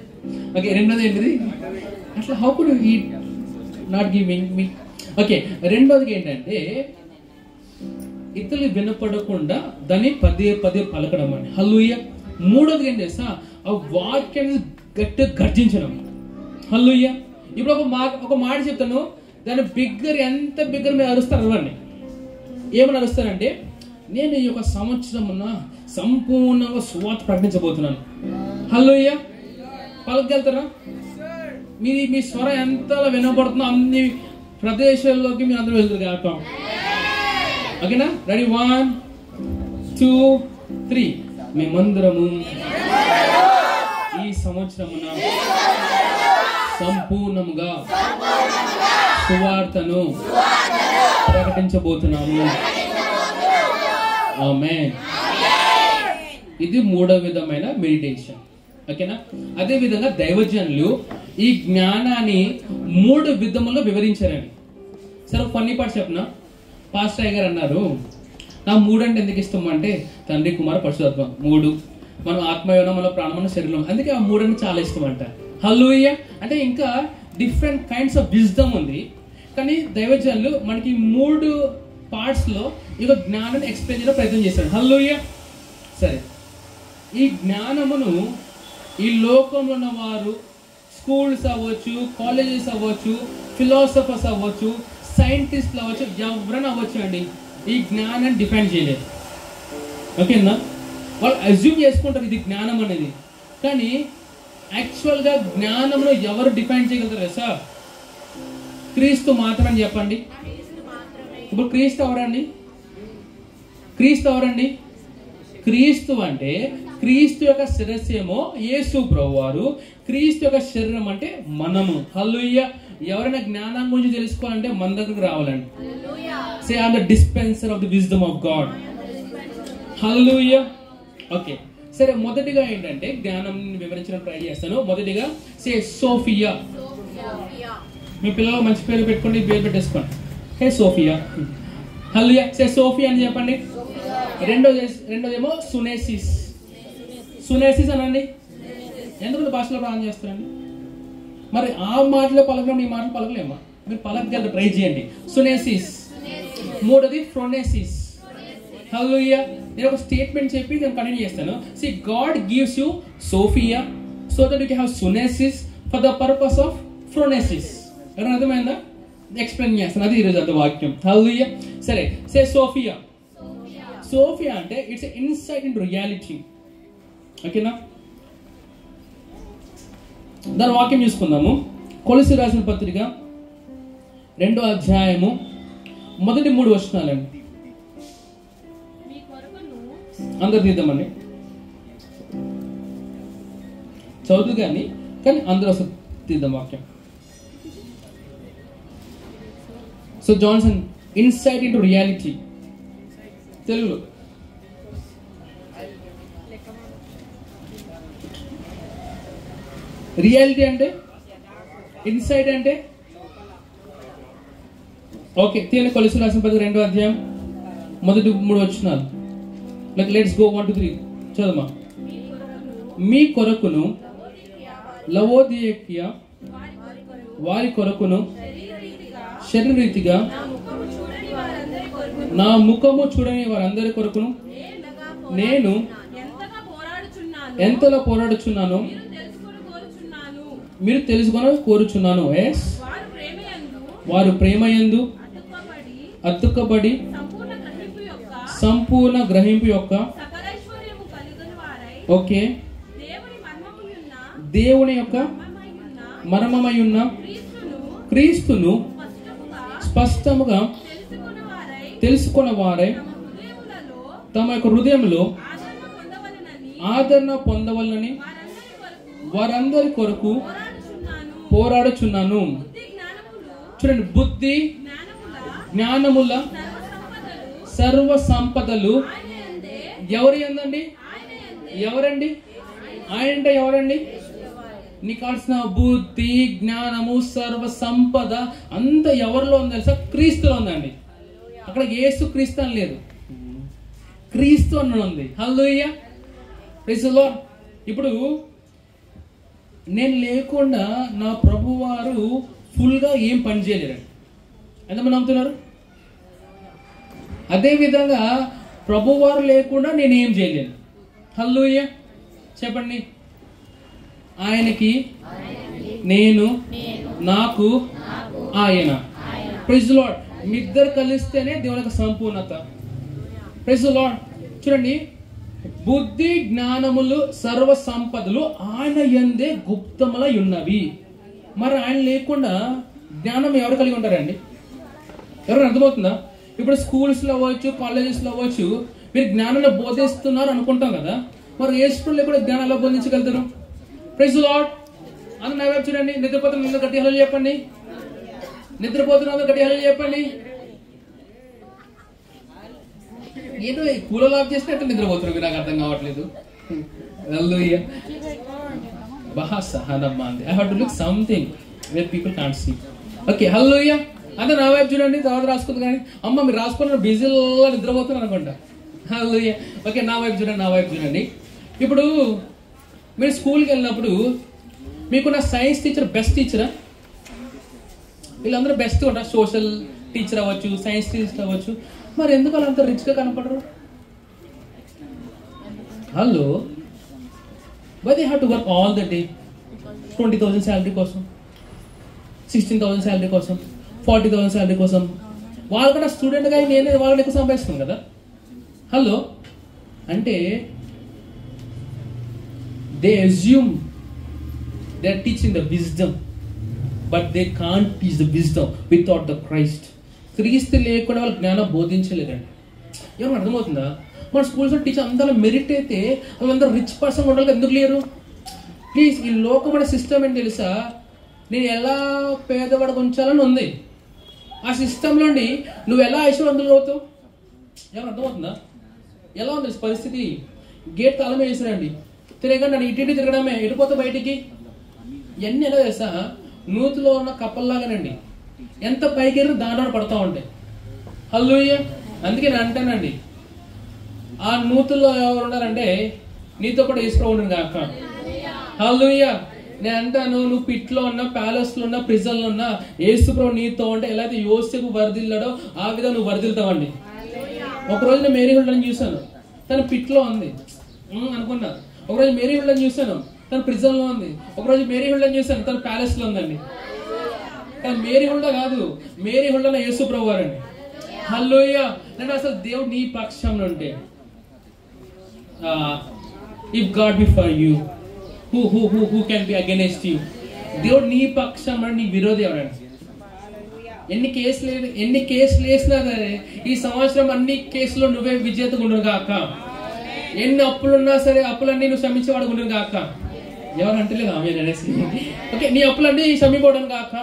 ఓకే, రెండోది ఏంటిది? అట్లా how could you eat not giving me. Okay, రెండోది ఏంటంటే ఇతరులు వినపడకుండా దాన్ని పదే పలకడం అండి. హల్లెలూయా. మూడోది ఏంటి తెలుసా? ఆ వాక్యాన్ని గట్టిగా గర్జించడం. హల్లెలూయా. ఇప్పుడు ఒక మాట చెప్తాను, దాన్ని ఎంత బిగ్గర్ మీరు అరుస్తారు అవ్వండి. ఏమని అరుస్తారంటే, నేను ఈ యొక్క సంవత్సరమున సంపూర్ణంగా సువార్త ప్రకటించబోతున్నాను. హల్లెలూయా. పలకగలుగుతారా? మీ స్వరం ఎంతలా వినపడుతుందో అన్ని ప్రదేశాల్లోకి మీరు అందరూ వెళ్తారు కాక. ఓకేనా? రెడీ? 1 2 3. మేమందరము ఈ సంవత్సరమున సంపూర్ణముగా సువార్తను ప్రకటించబోతున్నాము. ఆమేన్. ఇది 3వ విధమైన మెడిటేషన్. ఓకేనా? అదే విధంగా దైవజనులు ఈ జ్ఞానాన్ని 3 విధముల్లో వివరించారండి. సరే, ఫన్నీ పార్ట్ చెప్పనా? పాస్టర్ గారు అన్నారు, నా 3 అంటే ఎందుకు ఇష్టం అంటే, తండ్రి కుమార పరిశుద్ధాత్మ 3, మనం ఆత్మయోన, మన ప్రాణమైన శరీరం, అందుకే ఆ 3 అంటే చాలా ఇష్టం అంట. హల్లెలూయా. అంటే ఇంకా డిఫరెంట్ కైండ్స్ ఆఫ్ విజ్డమ్ ఉంది. కానీ దైవజనులు మనకి 3 పార్ట్స్ లో ఈ జ్ఞానాన్ని ఎక్స్ప్లెయిన్ చేయడం ప్రయత్నం చేశాడు. హల్లెలూయా. సరే, ఈ జ్ఞానమును ఈ లోకంలో ఉన్న వారు, స్కూల్స్ అవ్వచ్చు, కాలేజెస్ అవ్వచ్చు, ఫిలాసఫర్స్ అవ్వచ్చు, సైంటిస్ట్లు అవ్వచ్చు, ఎవరైనా అవ్వచ్చు అండి, ఈ జ్ఞానాన్ని డిఫైన్ చేయలేదు. ఓకేనా? వాళ్ళు అజ్యూమ్ చేసుకుంటారు ఇది జ్ఞానం అనేది. కానీ యాక్చువల్గా జ్ఞానంలో ఎవరు డిఫైన్ చేయగలుగుతారు సార్? క్రీస్తు మాత్రమే చెప్పండి. ఇప్పుడు క్రీస్తు ఎవరండి? క్రీస్తు ఎవరండి? క్రీస్తు అంటే క్రీస్తు యొక్క శిరస్సు ఏమో యేసు ప్రభువారు, క్రీస్తు యొక్క శరీరం అంటే మనము. హల్లెలూయా. ఎవరైనా జ్ఞానం గురించి తెలుసుకోవాలంటే మన దగ్గరకు రావాలండి. Say I am the dispenser of the wisdom of God. Hallelujah. Okay, సరే. మొదటిగా ఏంటంటే జ్ఞానం వివరించడానికి ట్రై చేస్తాను. మొదటిగా సే సోఫియా. మీ పిల్లలు మంచి పేరు పెట్టుకోండి, పేరు పెట్టేసుకోండి. హే సోఫియా. హల్లెలూయా. సే సోఫియా అని చెప్పండి. రెండోదేమో సునేసిస్. సునేసిస్ అనండి. ఎందుకు భాషలో ప్రారంభం చేస్తారండి? మరి ఆ మాటలో పలకడం ఈ మాటలు పలకలేమా? మీరు పలకగలరు, ట్రై చేయండి. సునేసిస్. మూడోది ఫ్రోనేసిస్. హల్లెలూయా. నేను ఒక స్టేట్మెంట్ చెప్పి నేను కంటిన్యూ చేస్తాను. See God gives you sophia so that you can have sunesis for the purpose of phronesis. ఎవరైనా అర్థమైందా? ఎక్స్ప్లెయిన్ చేస్తాను. అది ఈరోజు అంత వాక్యం. హల్లెలూయా. సరే, సే సోఫియా. సోఫియా అంటే ఇట్స్ ఇన్సైట్ ఇన్ రియాలిటీ. ఓకేనా? దాని వాక్యం చూసుకుందాము. కొలస్సీ రాసిన పత్రిక 2వ అధ్యాయము మొదటి 3 వచనాలండి. అందరు తీద్దామండి. చదువుతూ కానీ అందరూ అసలు తీద్దాం వాక్యం. So Johnson, insight into reality తెలుగులో. రియాలిటీ అంటే, ఇన్సైట్ అంటే ఓకే. తీయండి కొలస్సీ రాసిన పత్రిక 2వ అధ్యాయం మొదటి 3 వచనాలు. Let's go 1 to 3 చదవమా. మీ కొరకును లవోదియకియా వారి కొరకును శరీరీతిగా నా ముఖము చూడని వారందరి కొరకును నేను ఎంతలో పోరాడుచున్నాను మీరు తెలుసుకొని కోరుచున్నాను. వారు ప్రేమయందు అతుక్కబడి సంపూర్ణ గ్రహింపు యొక్క ఓకే దేవుని యొక్క మర్మమై ఉన్న క్రీస్తును స్పష్టముగా తెలుసుకున్న వారై తమ యొక్క హృదయంలో ఆదరణ పొందవలనని వారందరి కొరకు పోరాడుచున్నాను. చూడండి, బుద్ధి జ్ఞానముల సర్వ సంపదలు ఎవరి యందండి? ఎవరండి? ఆయన అంటే ఎవరండి? నీకు కావాల్సిన బుద్ధి జ్ఞానము సర్వ సంపద అంతా ఎవరిలో ఉంది తెలుసా? క్రీస్తులో ఉందండి. అక్కడ యేసు క్రీస్తు అని లేదు, క్రీస్తు అని ఉంది. హల్లెలూయా. Praise the lord. ఇప్పుడు నేను లేకుండా నా ప్రభువారు ఫుల్గా ఏం పని చేయలేరండి. ఎంతమంది నమ్ముతున్నారు? అదే విధంగా ప్రభువారు లేకుండా నేను ఏం చేయలేను. హల్లెలూయా చెప్పండి. ఆయనకి నేను, నాకు ఆయన. Praise the lord. మీ ఇద్దరు కలిస్తేనే దేవునికి సంపూర్ణత. Praise the lord. చూడండి, బుద్ధి జ్ఞానములు సర్వ సంపదలు ఆయన యందే గుప్తములై ఉన్నవి. మరి ఆయన లేకుండా జ్ఞానం ఎవరు కలిగి ఉంటారండి? ఎవరైనా అర్థమవుతుందా? ఇప్పుడు స్కూల్స్ లో అవ్వచ్చు, కాలేజెస్ లో అవ్వచ్చు, మీరు జ్ఞానాన్ని బోధిస్తున్నారు అనుకుంటాం కదా. మరి ఏ స్కూల్లో కూడా జ్ఞానం ఎలా బోధించగలుగుతారు? Praise the lord. అందరూ నా వైపు చూడండి. నిద్రపోతున్న అందరూ గట్టి హల్లెలూయా చెప్పండి. నిద్రపోతున్న అందరూ గట్టి హల్లెలూయా చెప్పండి. ఏదో కూలర్ ఆఫ్ చేసినట్టు నిద్రపోతున్నారు, నాకు అర్థం కావట్లేదు. Hallelujah. I have to look something where people can't see. Okay, hallelujah. అందరూ నా వైపు చూడండి. తర్వాత రాసుకుంది కానీ అమ్మ మీరు రాసుకున్న బిజీలో నిద్రపోతున్నారు అనుకుంటా. హల్లెలూయా. ఓకే, నా వైపు చూడండి, నా వైపు చూడండి. ఇప్పుడు మీరు స్కూల్కి వెళ్ళినప్పుడు మీకున్న సైన్స్ టీచర్ బెస్ట్ టీచరా? వీళ్ళందరూ బెస్ట్ ఉంటారు. సోషల్ టీచర్ అవ్వచ్చు, సైన్స్ టీచర్ అవ్వచ్చు. మరి ఎందుకు వాళ్ళు అంత రిచ్గా కనపడరు? Hello, why they have to work all the day? 20,000 salary కోసం, 16,000 శాలరీ కోసం, 40,000 శాలరీ కోసం. వాళ్ళకన్నా స్టూడెంట్గా నేనే వాళ్ళని ఎక్కువ సంపాదిస్తున్నాను కదా. హలో, అంటే they assume they are teaching the wisdom, but they can't teach the wisdom without the Christ. క్రీస్తు లేకుండా వాళ్ళు జ్ఞానం బోధించలేదండి. ఏమన్నా అర్థమవుతుందా? మన స్కూల్స్లో టీచర్ అందరూ మెరిట్ అయితే వాళ్ళందరూ రిచ్ పర్సన్ ఉండాలి, ఎందుకు లేరు? ప్లీజ్, ఈ లోకమైన సిస్టమ్ ఏంటి తెలుసా? నేను ఎలా పేదవాడికి ఉంచాలని ఉంది. ఆ సిస్టంలోని నువ్వు ఎలా ఐశ్వర్యవంతులు అవుతావు? ఏమన్నా అర్థమవుతుందా? ఎలా ఉంది పరిస్థితి? గేట్ తాళం వేసారండి, తిరగండి అని ఇటు తిరగడమే, ఎటుపోతే బయటికి. ఇవన్నీ ఎలా చేస్తా నూతిలో ఉన్న కప్పల్లాగానండి, ఎంత పైకి దాంట్లో పడతా ఉంటాయి. హల్లెలూయా. అందుకే నేను అంటానండి, ఆ నూతుల్లో ఎవరు ఉండాలంటే నీతో కూడా యేసు ప్రభు ఉండును గాక. హల్లెలూయా. నేను అంటాను, నువ్వు పిట్లో ఉన్నా, ప్యాలెస్ లో ఉన్నా, ప్రిజన్ లో ఉన్నా, యేసు ప్రభు నీతో ఉంటే ఎలా అయితే యోసేపు వరదిల్లాడో ఆ విధంగా నువ్వు వరదిల్తావండి. ఒకరోజు నేను మేరీ హుల్డని చూశాను, తను పిట్లో ఉంది అనుకున్నా. ఒకరోజు మేరీ హుల్డని చూశాను, తను ప్రిజన్ లో ఉంది. ఒకరోజు మేరీ హుల్డని చూశాను, తను ప్యాలెస్ లో ఉందండి. కానీ మేరీ హుల్డ కాదు, మేరీ హుల్డ యేసు ప్రభు వారండి. హల్లెలూయా. నేను అసలు దేవుడు నీ పక్షంలో ఉంటే, if God B for you, who can be against you? దేవుడు నీ పక్షంలో, నీ విరోధి ఎవరండి? ఎన్ని కేసులు వేసినా సరే ఈ సంవత్సరం అన్ని కేసులో నువ్వే విజేతగా ఉండును గాక. ఎన్ని అప్పులున్నా సరే అప్పులన్నీ నువ్వు క్షమించేవాడు ఉండును గాక. ఎవరు అంటలేదు ఆమె అనేసి. ఓకే, నీ అప్పులన్నీ క్షమిపోవడం గాక.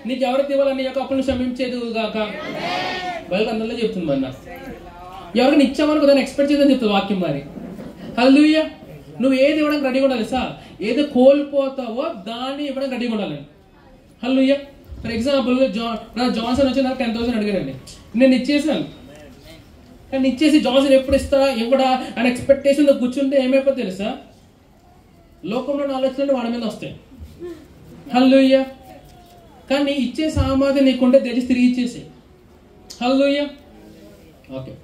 నీకు ఎవరికి ఇవ్వాలి నీ యొక్క అప్పులను క్షమించేది గాక. బయట అందరిలో చెప్తుంది మరి. ఎవరికి ఇచ్చామనుకో దాన్ని ఎక్స్పెక్ట్ చేద్దని చెప్తుంది వాక్యం మరి. హల్లెలూయా. నువ్వు ఏది ఇవ్వడానికి రెడీగా ఉండాలి సార్. ఏదో కోల్పోతావో దాన్ని ఇవ్వడానికి రెడీగా ఉండాలి. హల్లెలూయా. ఫర్ ఎగ్జాంపుల్ జాన్సన్ వచ్చి నాకు 10,000 అడిగాడండి, నేను ఇచ్చేసాను. కానీ ఇచ్చేసి జాన్సన్ ఎప్పుడు ఇస్తారా ఇవ్వడా అని ఎక్స్పెక్టేషన్ కూర్చుంటే ఏమైపోతుంది తెలుసా? లోకంలో ఆలోచనలు వాడి మీద వస్తాయి. హల్లెలూయా. కానీ ఇచ్చే సామాధి నీకుంటే తెచ్చి తిరిగి ఇచ్చేసి. హల్లెలూయా. ఓకే,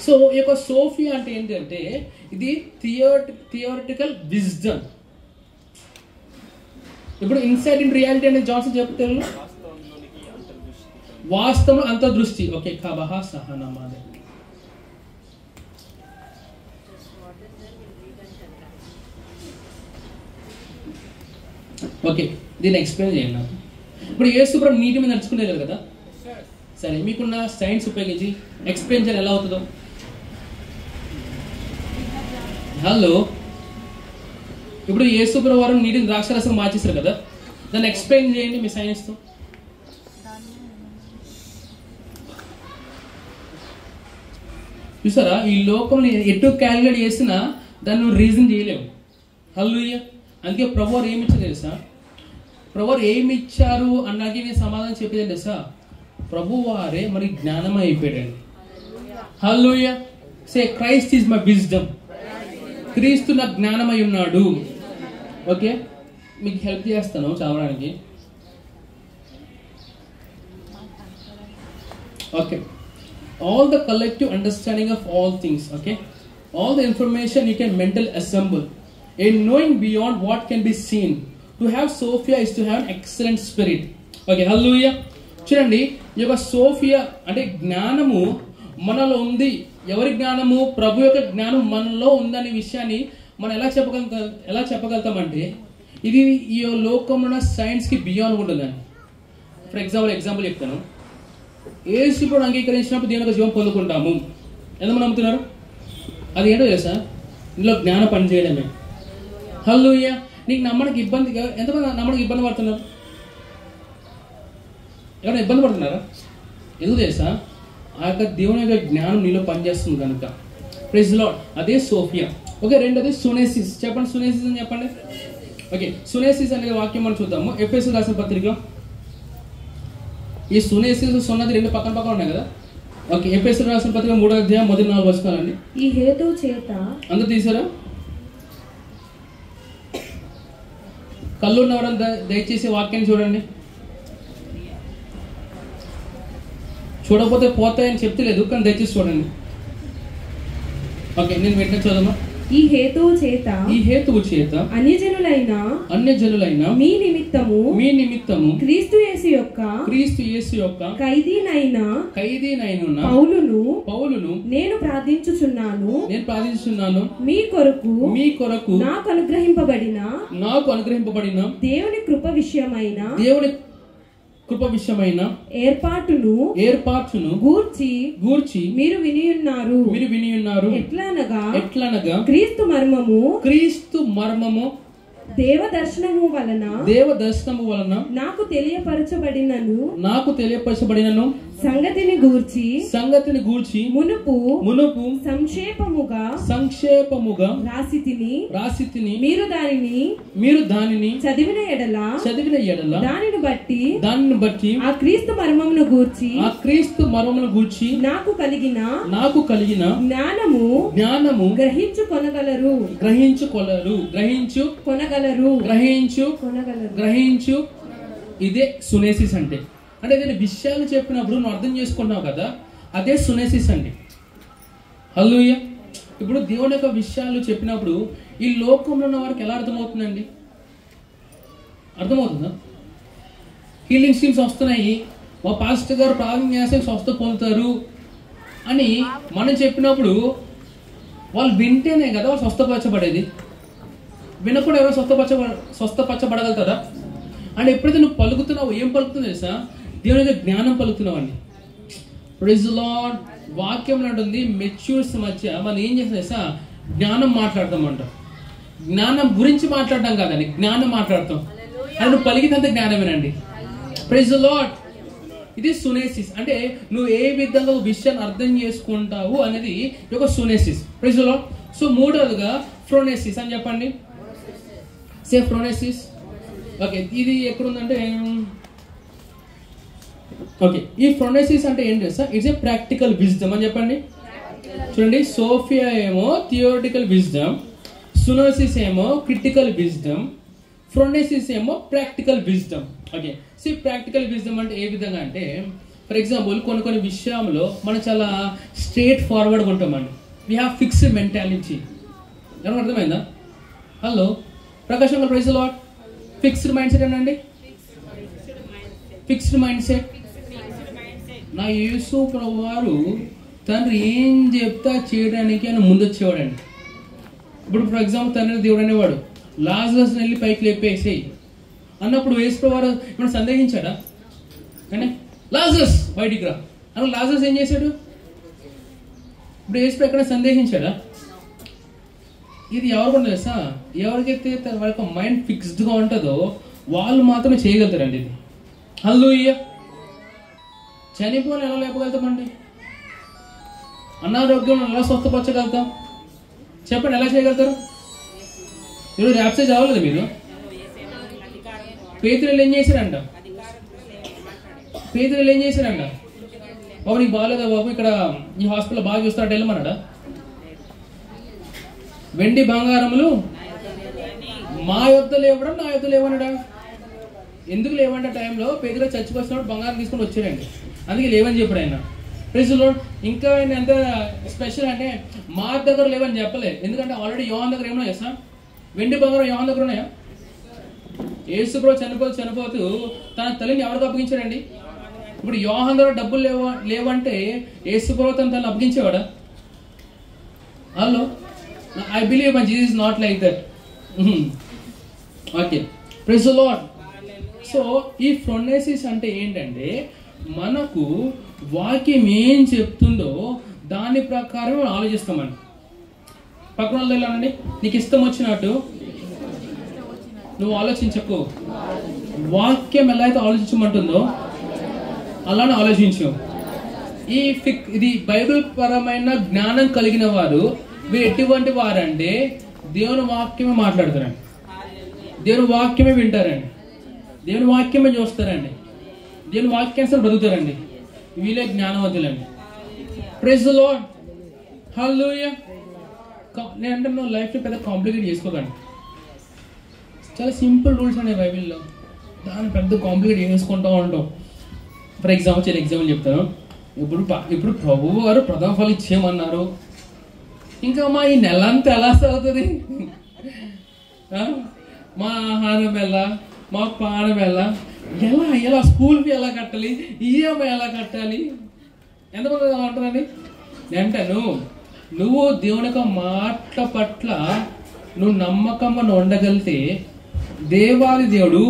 సో ఈ యొక్క సోఫియా అంటే ఏంటంటే ఇది థియోరిటికల్ విజ్డమ్. ఇప్పుడు ఇన్సైట్ ఇన్ రియాలిటీ అనేది జాన్సన్ చెప్తారు, వాస్తవం అంతర్దృష్టి. ఓకే, కబహ సహనమాదే. ఓకే, దీన్ని ఎక్స్ప్లెయిన్ చేయండి నాకు. ఇప్పుడు యేసు ప్రభు నీటి మీద నడుచుకునేది కదా, సరే మీకున్న సైన్స్ ఉపయోగించి ఎక్స్ప్లెయిన్ చేయాలి ఎలా అవుతుందో. హలో, ఇప్పుడు యేసు ప్రభు వారు నీటిని ద్రాక్షరసం మార్చేశారు కదా, దాన్ని ఎక్స్ప్లెయిన్ చేయండి మీ సైన్స్తో. చూసారా, ఈ లోకంలో ఎటు క్యాలిక్యులేట్ చేసినా దాన్ని నువ్వు రీజన్ చేయలేవు. హల్లెలూయా. అందుకే ప్రభు వారు ఏమి ఇచ్చారు తెలుసా? ప్రభు వారు ఏమి ఇచ్చారు అన్నాకి నేను సమాధానం చెప్పేది తెలుసా? ప్రభు వారే మరి జ్ఞానమై అయిపోయాడండి. హల్లెలూయా. సే క్రైస్ట్ ఈజ్ మై విజ్డమ్. క్రీస్తు నాకు జ్ఞానమై ఉన్నాడు. ఓకే, మీకు హెల్ప్ చేస్తాను చదవడానికి. Okay, all the collective understanding of all things, okay, all the information you can mentally assemble, a knowing beyond what can be seen. To have Sophia is to have an excellent spirit. Okay, hallelujah. చూడండి, ఈ యొక్క Sophia అంటే జ్ఞానము మనలో ఉంది. ఎవరి జ్ఞానము? ప్రభు యొక్క జ్ఞానం మనలో ఉందనే విషయాన్ని మనం ఎలా చెప్పగలుగుతామంటే ఇది ఈ లోకంలో సైన్స్ కి బియాండ్ ఉంటుందండి. ఫర్ ఎగ్జాంపుల్ చెప్తాను. యేసు ఇప్పుడు అంగీకరించినప్పుడు దేవుని యొక్క జీవం పొందుకుంటాము. ఎంతమంది నమ్ముతున్నారు? అది ఏంటో తెలుసా? ఇందులో జ్ఞానం పనిచేయడమే. హల్లెలూయా. నీకు నమ్మడానికి ఇబ్బంది, ఎంతమంది నమ్మడానికి ఇబ్బంది పడుతున్నారు? ఎవరైనా ఇబ్బంది పడుతున్నారా? ఎందుకు తెలుసా? ఆ యొక్క దేవుని యొక్క జ్ఞానం నీలో పనిచేస్తుంది కనుక. Praise lord. అదే సోఫియా. ఓకే, రెండోది సునేసిస్. చెప్పండి, సునేసిస్ అని చెప్పండి. ఓకే, సునేసిస్ అనే వాక్యం మనం చూద్దాము. ఎఫెసీయులకు రాసిన పత్రిక. ఈ సునేసిస్ సున్నది రెండు పక్కన పక్కన ఉన్నాయి కదా. ఓకే, ఎఫెసీయులకు రాసిన పత్రిక 3వ అధ్యాయం మొదటి 4 వచనాలండి. ఈ హేతువు చేత అందరూ తీసారా? కళ్ళు ఉన్నవరం దయచేసి వాక్యాన్ని చూడండి. చూడకపోతే పోతాయని చెప్తలేదు, కానీ దయచేసి చూడండి. ఓకే, నేను వెంటనే చదవమా. ఈ హేతువు చేత అన్యజనులైన మీ నిమిత్తము క్రీస్తు యేసు యొక్క ఖైదీనైన పౌలును నేను ప్రార్థించుచున్నాను మీ కొరకు నాకు అనుగ్రహింపబడిన దేవుని కృప విషయమైన ఏర్పాటును గూర్చి మీరు వినియున్నారు ఎట్లనగా క్రీస్తు మర్మము దేవ దర్శనము వలన నాకు తెలియపరచబడినను సంగతిని గూర్చి మునుపు సంక్షేపముగా రాసితిని మీరు దానిని చదివిన ఎడల దానిని బట్టి ఆ క్రీస్తు మర్మమును గూర్చి నాకు కలిగిన జ్ఞానము గ్రహించు ఇదే సునేసిస్ అంటే ఏదైనా విషయాలు చెప్పినప్పుడు నువ్వు అర్థం చేసుకుంటున్నావు కదా, అదే సునేసిస్ అండి. హల్లెలూయా. ఇప్పుడు దేవుని యొక్క విషయాలు చెప్పినప్పుడు ఈ లోకంలో ఉన్న వారికి ఎలా అర్థమవుతుందండి? అర్థమవుతుందా? హీలింగ్ స్కీమ్స్ వస్తున్నాయి, మా పాస్టర్ గారు ప్రార్థన చేస్తే స్వస్థ పొందుతారు అని మనం చెప్పినప్పుడు వాళ్ళు వింటేనే కదా వాళ్ళు స్వస్థపరచబడేది. వినకుండా ఎవరో స్వస్థపరచబడగలుగుతారా? అంటే ఎప్పుడైతే నువ్వు పలుకుతున్నావు, ఏం పలుకుతున్నావు తెలుసా? దేవుని యొక్క జ్ఞానం పలుకుతున్నావు అండి. Praise the lord. వాక్యం అంటుంది మెచ్యూర్స్ మధ్య మనం ఏం చేస్తాం తెలుసా? జ్ఞానం మాట్లాడతాం అంట. జ్ఞానం గురించి మాట్లాడటం కాదండి, జ్ఞానం మాట్లాడతాం. అది నువ్వు పలికినంత జ్ఞానమేనండి. Praise the lord. ఇది సునేసిస్. అంటే నువ్వు ఏ విధంగా విషయాన్ని అర్థం చేసుకుంటావు అనేది ఒక sunesis. Praise the lord. So మూడవదిగా ఫ్రోనేసిస్ అని చెప్పండి. సే ఫ్రోనేసిస్. ఓకే, ఇది ఎక్కడుందంటే ఓకే, ఈ ఫ్రోనేసిస్ అంటే ఏంటి sir? It's a practical wisdom అని చెప్పండి. చూడండి, సోఫియా ఏమో థియోరిటికల్ విజ్డమ్, సునోసిస్ ఏమో క్రిటికల్ విజ్డమ్, ఫ్రోనేసిస్ ఏమో ప్రాక్టికల్ విజ్డమ్. ఓకే, సో ఈ ప్రాక్టికల్ విజ్డమ్ అంటే ఏ విధంగా అంటే, ఫర్ ఎగ్జాంపుల్ కొన్ని విషయంలో మనం చాలా స్ట్రేట్ ఫార్వర్డ్గా ఉంటామండి. We have fixed mentality. ఎవరికి అర్థమైందా? Hello Prakasam garu, praise the lord. Fixed mindset అండి. Fixed mindset. నా యేసు ప్రభు వారు తండ్రి ఏం చెప్తా చేయడానికి ఆయన ముందొచ్చేవాడండి. ఇప్పుడు ఫర్ ఎగ్జాంపుల్ తండ్రి దేవుడు అనేవాడు లాజరస్ వెళ్ళి పైకి లేపేసేయి అన్నప్పుడు యేసు ప్రభు వారు ఇప్పుడు సందేహించాడా? అంటే లాజరస్ బయటికి రా అని లాజరస్ ఏం చేశాడు? ఇప్పుడు యేసు ఎక్కడ సందేహించాడా? ఇది ఎవరు కూడా తెలుసా? ఎవరికైతే వాళ్ళ మైండ్ ఫిక్స్డ్గా ఉంటుందో వాళ్ళు మాత్రమే చేయగలుగుతారండి ఇది. హల్లెలూయా. చనిపోని ఎలా లేపగలుగుతామండి? అనారోగ్యం ఎలా స్వస్థపరచగలుగుతాం? చెప్పండి, ఎలా చేయగలుగుతారు? ఈరోజు ర్యాప్సేజ్ అవ్వలేదు మీరు. పేతులు ఏం చేశారంట? బాబు నీకు బాగాలేదా బాబు, ఇక్కడ ఈ హాస్పిటల్ బాగా చూస్తారట, వెళ్ళమన్నాడా? వెండి బంగారములు మా యొద్ద లేవడం నా యొద్ద లేవనడా? ఎందుకు లేవంటే టైంలో పేదలు చచ్చిపోతున్నప్పుడు బంగారం తీసుకొని వచ్చారండి, అందుకే లేవని చెప్పాడు ఆయన. Praise the lord. ఇంకా ఆయన ఎంత స్పెషల్ అంటే మా దగ్గర లేవని చెప్పలే, ఎందుకంటే ఆల్రెడీ యోహాన్ దగ్గర ఏమన్నా చేస్తా వెండి బంగారం యోహాన్ దగ్గర ఉన్నాయా? యేసు ప్రభు చనిపోతూ తన తల్లిని ఎవరికి అప్పగించాడండి? ఇప్పుడు యోహాన్ దగ్గర డబ్బులు లేవంటే యేసు ప్రభు తన తల్లిని అప్పగించేవాడా? Hello, I believe my Jesus is not like that. Okay, praise the Lord. So ఈ ఫ్రోనేసిస్ అంటే ఏంటంటే మనకు వాక్యం ఏం చెప్తుందో దాని ప్రకారం ఆలోచిస్తామని. పక్కన వాళ్ళు వెళ్ళానండి, నీకు ఇష్టం వచ్చినట్టు నువ్వు ఆలోచించకు. వాక్యం ఎలా అయితే ఆలోచించమంటుందో అలానే ఆలోచించు. ఇది బైబిల్ పరమైన జ్ఞానం కలిగిన వారు మీరు ఎటువంటి వారంటే దేవుని వాక్యమే మాట్లాడతారండి, దేవుని వాక్యమే వింటారండి, దేవుని వాక్యమే చూస్తారండి, దేవుని వాక్యాన్ని బ్రతుకుతారండి. వీళ్ళే జ్ఞానవంతులండి. Praise the lord. హల్లెలూయా. నేనంటే నువ్వు లైఫ్ని పెద్ద కాంప్లికేట్ చేసుకోకండి. చాలా సింపుల్ రూల్స్ అండి బైబిల్లో, దాన్ని పెద్ద కాంప్లికేట్ చేసుకుంటూ ఉంటాం. ఫర్ ఎగ్జాంపుల్ చెప్తాను. ఇప్పుడు ప్రభువు గారు ప్రథమ ఫలం ఇచ్చేయమన్నారు, ఇంకా మా ఈ నెల అంతా ఎలా సాగుతుంది? మా ఆహారం ఎలా, మా పానం ఎలా, ఎలా స్కూల్ ఫీ ఎలా కట్టాలి, ఈఎంఐ ఎలా కట్టాలి? ఎంతమంది అంటారండి? అంటాను, నువ్వు దేవుని యొక్క మాట పట్ల నువ్వు నమ్మకంగా ఉండగలిగితే దేవాది దేవుడు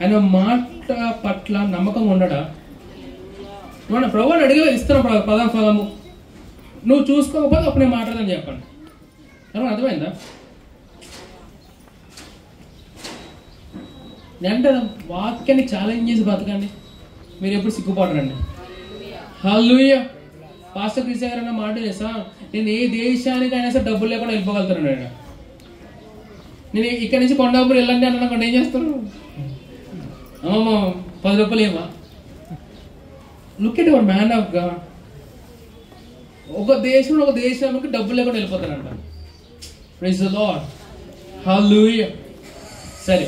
ఆయన మాట పట్ల నమ్మకంగా ఉండడా? మన ప్రభువుని అడిగే ఇస్తున్న పదం ఫలము నువ్వు చూసుకోకపోతే అప్పుడు నేను మాట్లాడదని చెప్పండి. అర్థమైందా? అంటే వాక్యాన్ని ఛాలెంజ్ చేసి బతకండి, మీరు ఎప్పుడు సిగ్గుపడరండి. హల్లెలూయా. పాస్టర్ క్రిస్టియన్ గారు అన్న మాట చేసా, నేను ఏ దేశానికైనా సరే డబ్బులు లేకుండా వెళ్ళిపోగలుగుతాను. నేను ఇక్కడి నుంచి కొండాపూర్ వెళ్ళండి అన్న ఏం చేస్తాను? అమ్మమ్మ 10 రూపాయలు ఏమా? Look at your man of God. ఒక దేశానికి డబ్బులు లేకుండా వెళ్ళిపోతారంట. Praise the lord. హల్లెలూయా. సరే,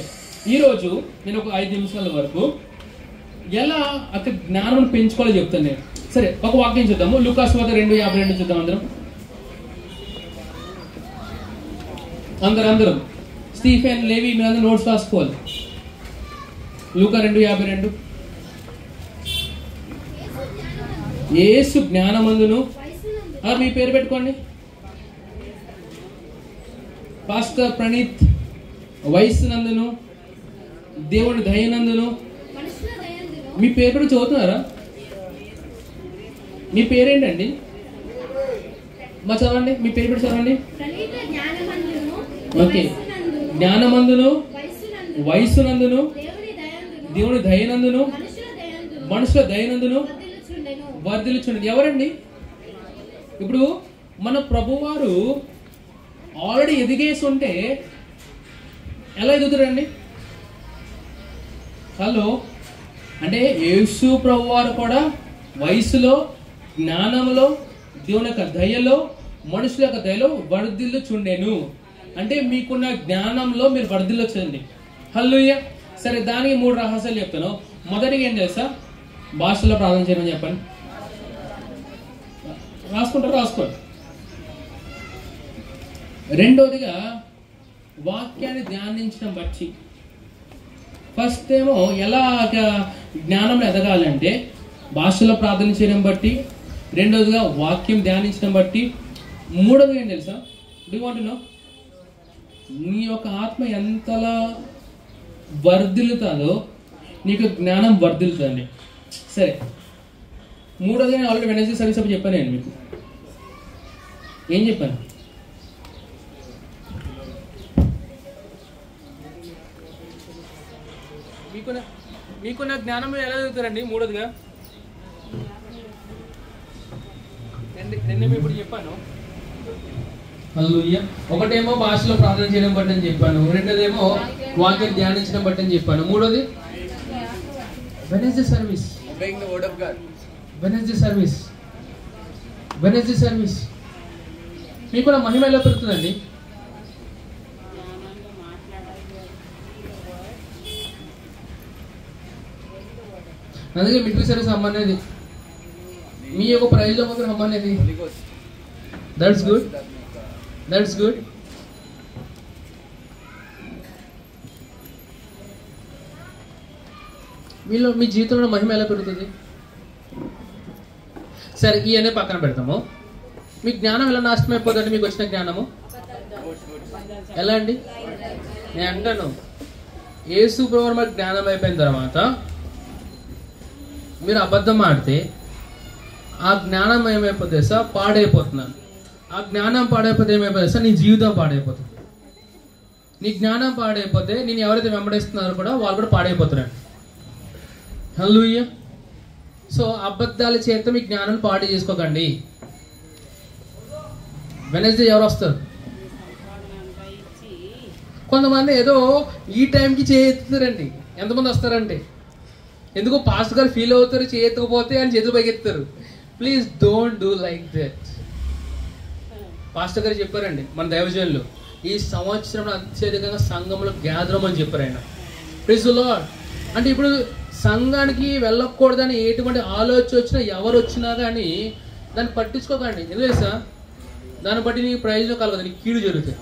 ఈరోజు నేను ఒక 5 నిమిషాల వరకు ఎలా అక్కడ జ్ఞానం పెంచుకోవాలో చెప్తాను నేను. సరే, ఒక వాక్యం చూద్దాము. లూకా సువార్త 2:52 చూద్దాం అందరం. స్టీఫెన్, లేవి మీద నోట్స్ రాసుకోవాలి. లూకా 2:52. యేసు జ్ఞానమందును, మీ పేరు పెట్టుకోండి. పాస్టర్ ప్రణీత్, వయస్సునందును, దేవుని దయనందును. మీ పేరు కూడా చదువుతున్నారా? మీ పేరేంటండి? మా చదవండి, మీ పేరు పెట్టి చదవండి. ఓకే. జ్ఞానమందును, వయస్సునందును, దేవుని దయనందును, మనుషుల దయనందును వర్ధిల్లుచుండెను. ఎవరండి? ఇప్పుడు మన ప్రభువారు ఆల్రెడీ ఎదిగేసి ఉంటే ఎలా ఎదుగుతారండి? హలో, అంటే యేసు ప్రభువారు కూడా వయసులో, జ్ఞానంలో, దేవుని యొక్క దయలో, మనుషుల యొక్క దయలో వర్ధిల్లుచుండెను. అంటే మీకున్న జ్ఞానంలో మీరు వర్ధిల్లొచ్చండి. హల్లెలూయా. సరే, దానికి 3 రహస్యాలు చెప్తాను. మొదటిగా ఏం తెలుసా? భాషలో ప్రార్థన చేయమని చెప్పండి. రాసుకోండి. రెండోదిగా వాక్యాన్ని ధ్యానించడం బట్టి. ఫస్ట్ ఏమో ఎలా జ్ఞానంలో ఎదగాలంటే భాషలో ప్రార్థన చేయడం బట్టి, రెండోదిగా వాక్యం ధ్యానించడం బట్టి, మూడోదిగా ఏం తెలుసా? Do want to know? నీ యొక్క ఆత్మ ఎంతలా వర్ధిల్లుతుందో నీకు జ్ఞానం వర్ధిల్లుతుంది. సరే, మూడోది నేను ఆల్రెడీ వెనస్డే సర్వీస్ అప్పుడు చెప్పాను. నేను మీకు ఏం చెప్పాను? మీకున్న జ్ఞానం ఎలా చదువుతారండి? మూడోదిగా నిన్న ఇప్పుడు చెప్పాను. హల్లెలూయా. ఒకటేమో భాషలో ప్రార్థన చేయడం బట్టి అని చెప్పాను, రెండోదేమో వాక్యం ధ్యానించడం బట్టి అని చెప్పాను, మూడోది వెనస్డే సర్వీస్. వెనస్డే సర్వీస్ మీకు కూడా మహిమ ఎలా పెరుగుతుందండి? అందుకే మిలిటరీ సర్వీస్ అమ్మనేది మీ యొక్క ప్రైజ్లో మాత్రం అమ్మనేది. That's good. మీలో మీ జీవితంలో మహిమ ఎలా పెరుగుతుంది? సరే, ఇవన్నీ పక్కన పెడతాము. మీ జ్ఞానం ఎలా నాశనం అయిపోతుంది? మీకు వచ్చిన జ్ఞానము ఎలా అండి? నేను అంటాను, యేసు ప్రభువు మాకు జ్ఞానం అయిపోయిన తర్వాత మీరు అబద్ధం ఆడితే ఆ జ్ఞానం ఏమైపోతుంది సార్? పాడైపోతున్నాను. ఆ జ్ఞానం పాడైపోతే ఏమైపోతుంది సార్? నీ జీవితం పాడైపోతుంది. నీ జ్ఞానం పాడైపోతే నేను ఎవరైతే వెంబడిస్తున్నారో కూడా వాళ్ళు కూడా పాడైపోతున్నారు. హల్లెలూయా. సో అబద్ధాల చేత మీ జ్ఞానాన్ని పాడు చేసుకోకండి. వెనస్డే ఎవరు వస్తారు? కొంతమంది ఏదో ఈ టైంకి చేయెత్తుతారండి. ఎంతమంది వస్తారండి? ఎందుకో పాస్టర్ గారు ఫీల్ అవుతారు, చేయెత్తకపోతే అని చేతులు పైకెత్తారు. Please don't do like that. Pastor garu చెప్పారండి మన దైవజనులు, ఈ సంవత్సరంలో అత్యధికంగా సంఘంలో గ్యాదరం అని చెప్పారు ఆయన. Praise the lord. అంటే ఇప్పుడు సంఘానికి వెళ్ళకూడదని ఎటువంటి ఆలోచన వచ్చినా ఎవరు వచ్చినా కానీ దాన్ని పట్టించుకోకండి. ఎందుకు సార్? దాన్ని బట్టి నీకు ప్రయోజనం కలగదు, నీకు కీడు జరుగుతుంది.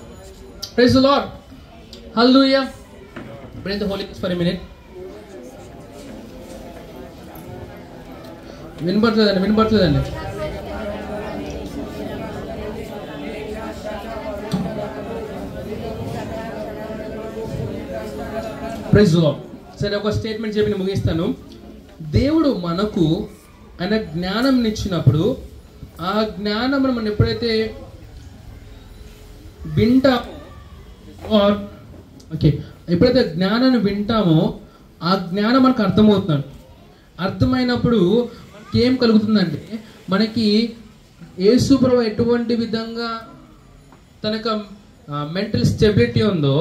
Praise the lord. Hallelujah. Bring the Holy Ghost for a minute. వినపడుతుందండి. Praise the lord. సరే, ఒక స్టేట్మెంట్ చెప్పి నేను ముగిస్తాను. దేవుడు మనకు ఆయన జ్ఞానం ఇచ్చినప్పుడు ఆ జ్ఞానం మనం ఎప్పుడైతే వింటామో, ఎప్పుడైతే జ్ఞానాన్ని వింటామో ఆ జ్ఞానం మనకు అర్థమవుతున్నాడు. అర్థమైనప్పుడు ఏం కలుగుతుందంటే మనకి యేసు ప్రభువు ఎటువంటి విధంగా తనకు మెంటల్ స్టెబిలిటీ ఉందో,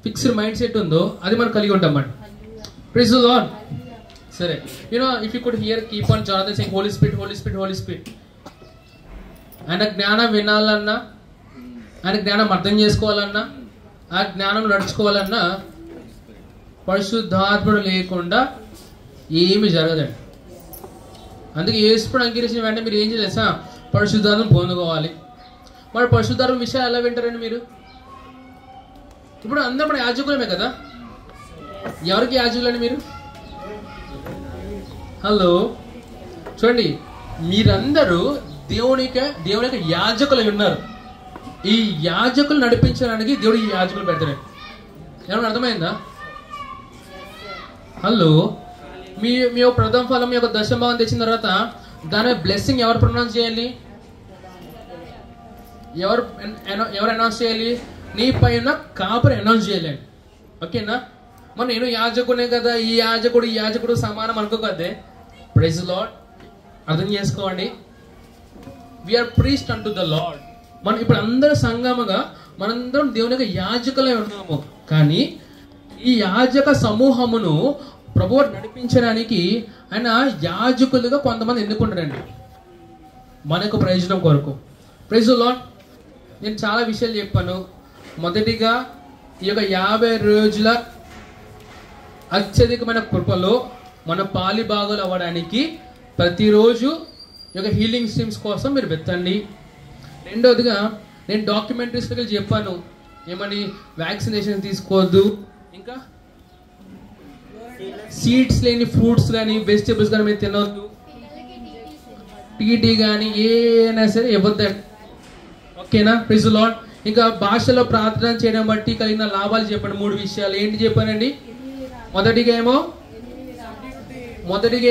ఫిక్స్డ్ మైండ్ సెట్ ఉందో అది మనం కలిగి ఉంటాం అన్నమాట. Praise the lord. సరే, if you could hear keep on Jonathan saying Holy Spirit, Holy Spirit, Holy Spirit. ఆయన జ్ఞానం వినాలన్నా, ఆయన జ్ఞానం అర్థం చేసుకోవాలన్నా, ఆ జ్ఞానం నడుచుకోవాలన్నా పరిశుద్ధాత్ముడు లేకుండా ఏమి జరగదండి. అందుకే యేసుప్రభు అంగీకరించిన వెంటనే మీరు ఏం చేసా పరిశుద్ధాత్మ పొందుకోవాలి. మరి పరిశుద్ధాత్మ విషయాలు ఎలా వింటారండి మీరు? ఇప్పుడు అందరూ మన యాజకులమే కదా. ఎవరికి యాజకులండి మీరు? హలో, చూడండి, మీరందరూ దేవుని యొక్క యాజకులు ఉన్నారు. ఈ యాజకులు నడిపించడానికి దేవుడు ఈ యాజకులు పెడతాడు. ఏమన్నా అర్థమైందా? హలో, మీ ప్రథమ ఫలం మీ యొక్క దశమభాగం తెచ్చిన తర్వాత దాని బ్లెస్సింగ్ ఎవరు ప్రొనౌన్స్ చేయాలి? ఎవరు అనౌన్స్ చేయాలి? నీ పైన కాపరి అనౌన్స్ చేయాలి. ఓకేనా? మరి నేను యాజకునే కదా, ఈ యాజకుడు సమానం అనుకోకదే. Praise the lord. అర్థం చేసుకోండి. We are priest unto the lord. మనం ఇప్పుడు అందరూ సంగమగా మనందరం దేవుని యొక్క యాజకులై ఉన్నాము. కానీ ఈ యాజక సమూహమును ప్రభువు నడిపించడానికి ఆయన యాజకులుగా కొంతమంది ఎన్నుకుంటారండి, మనకు ప్రయోజనం కొరకు. Praise the lord. నేను చాలా విషయాలు చెప్పాను. మొదటిగా ఈ యొక్క 50 రోజుల అత్యధికమైన కృపలో మన పాలి భాగాలు అవ్వడానికి ప్రతిరోజు ఈ యొక్క హీలింగ్ స్ట్రీమ్స్ కోసం మీరు వెత్తండి. రెండోదిగా నేను డాక్యుమెంటరీస్కి చెప్పాను, ఏమని వ్యాక్సినేషన్ తీసుకోవద్దు, ఇంకా సీడ్స్ లేని ఫ్రూట్స్ కానీ వెజిటేబుల్స్ కానీ మీరు తినవద్దు, టీటీ కానీ ఏమైనా సరే ఇవ్వద్దండి. ఓకేనా? Praise the lord. ఇంకా భాషలో ప్రార్థన చేయడం బట్టి కలిగిన లాభాలు చెప్పండి. 3 విషయాలు ఏంటి చెప్పానండి? మొదటిగా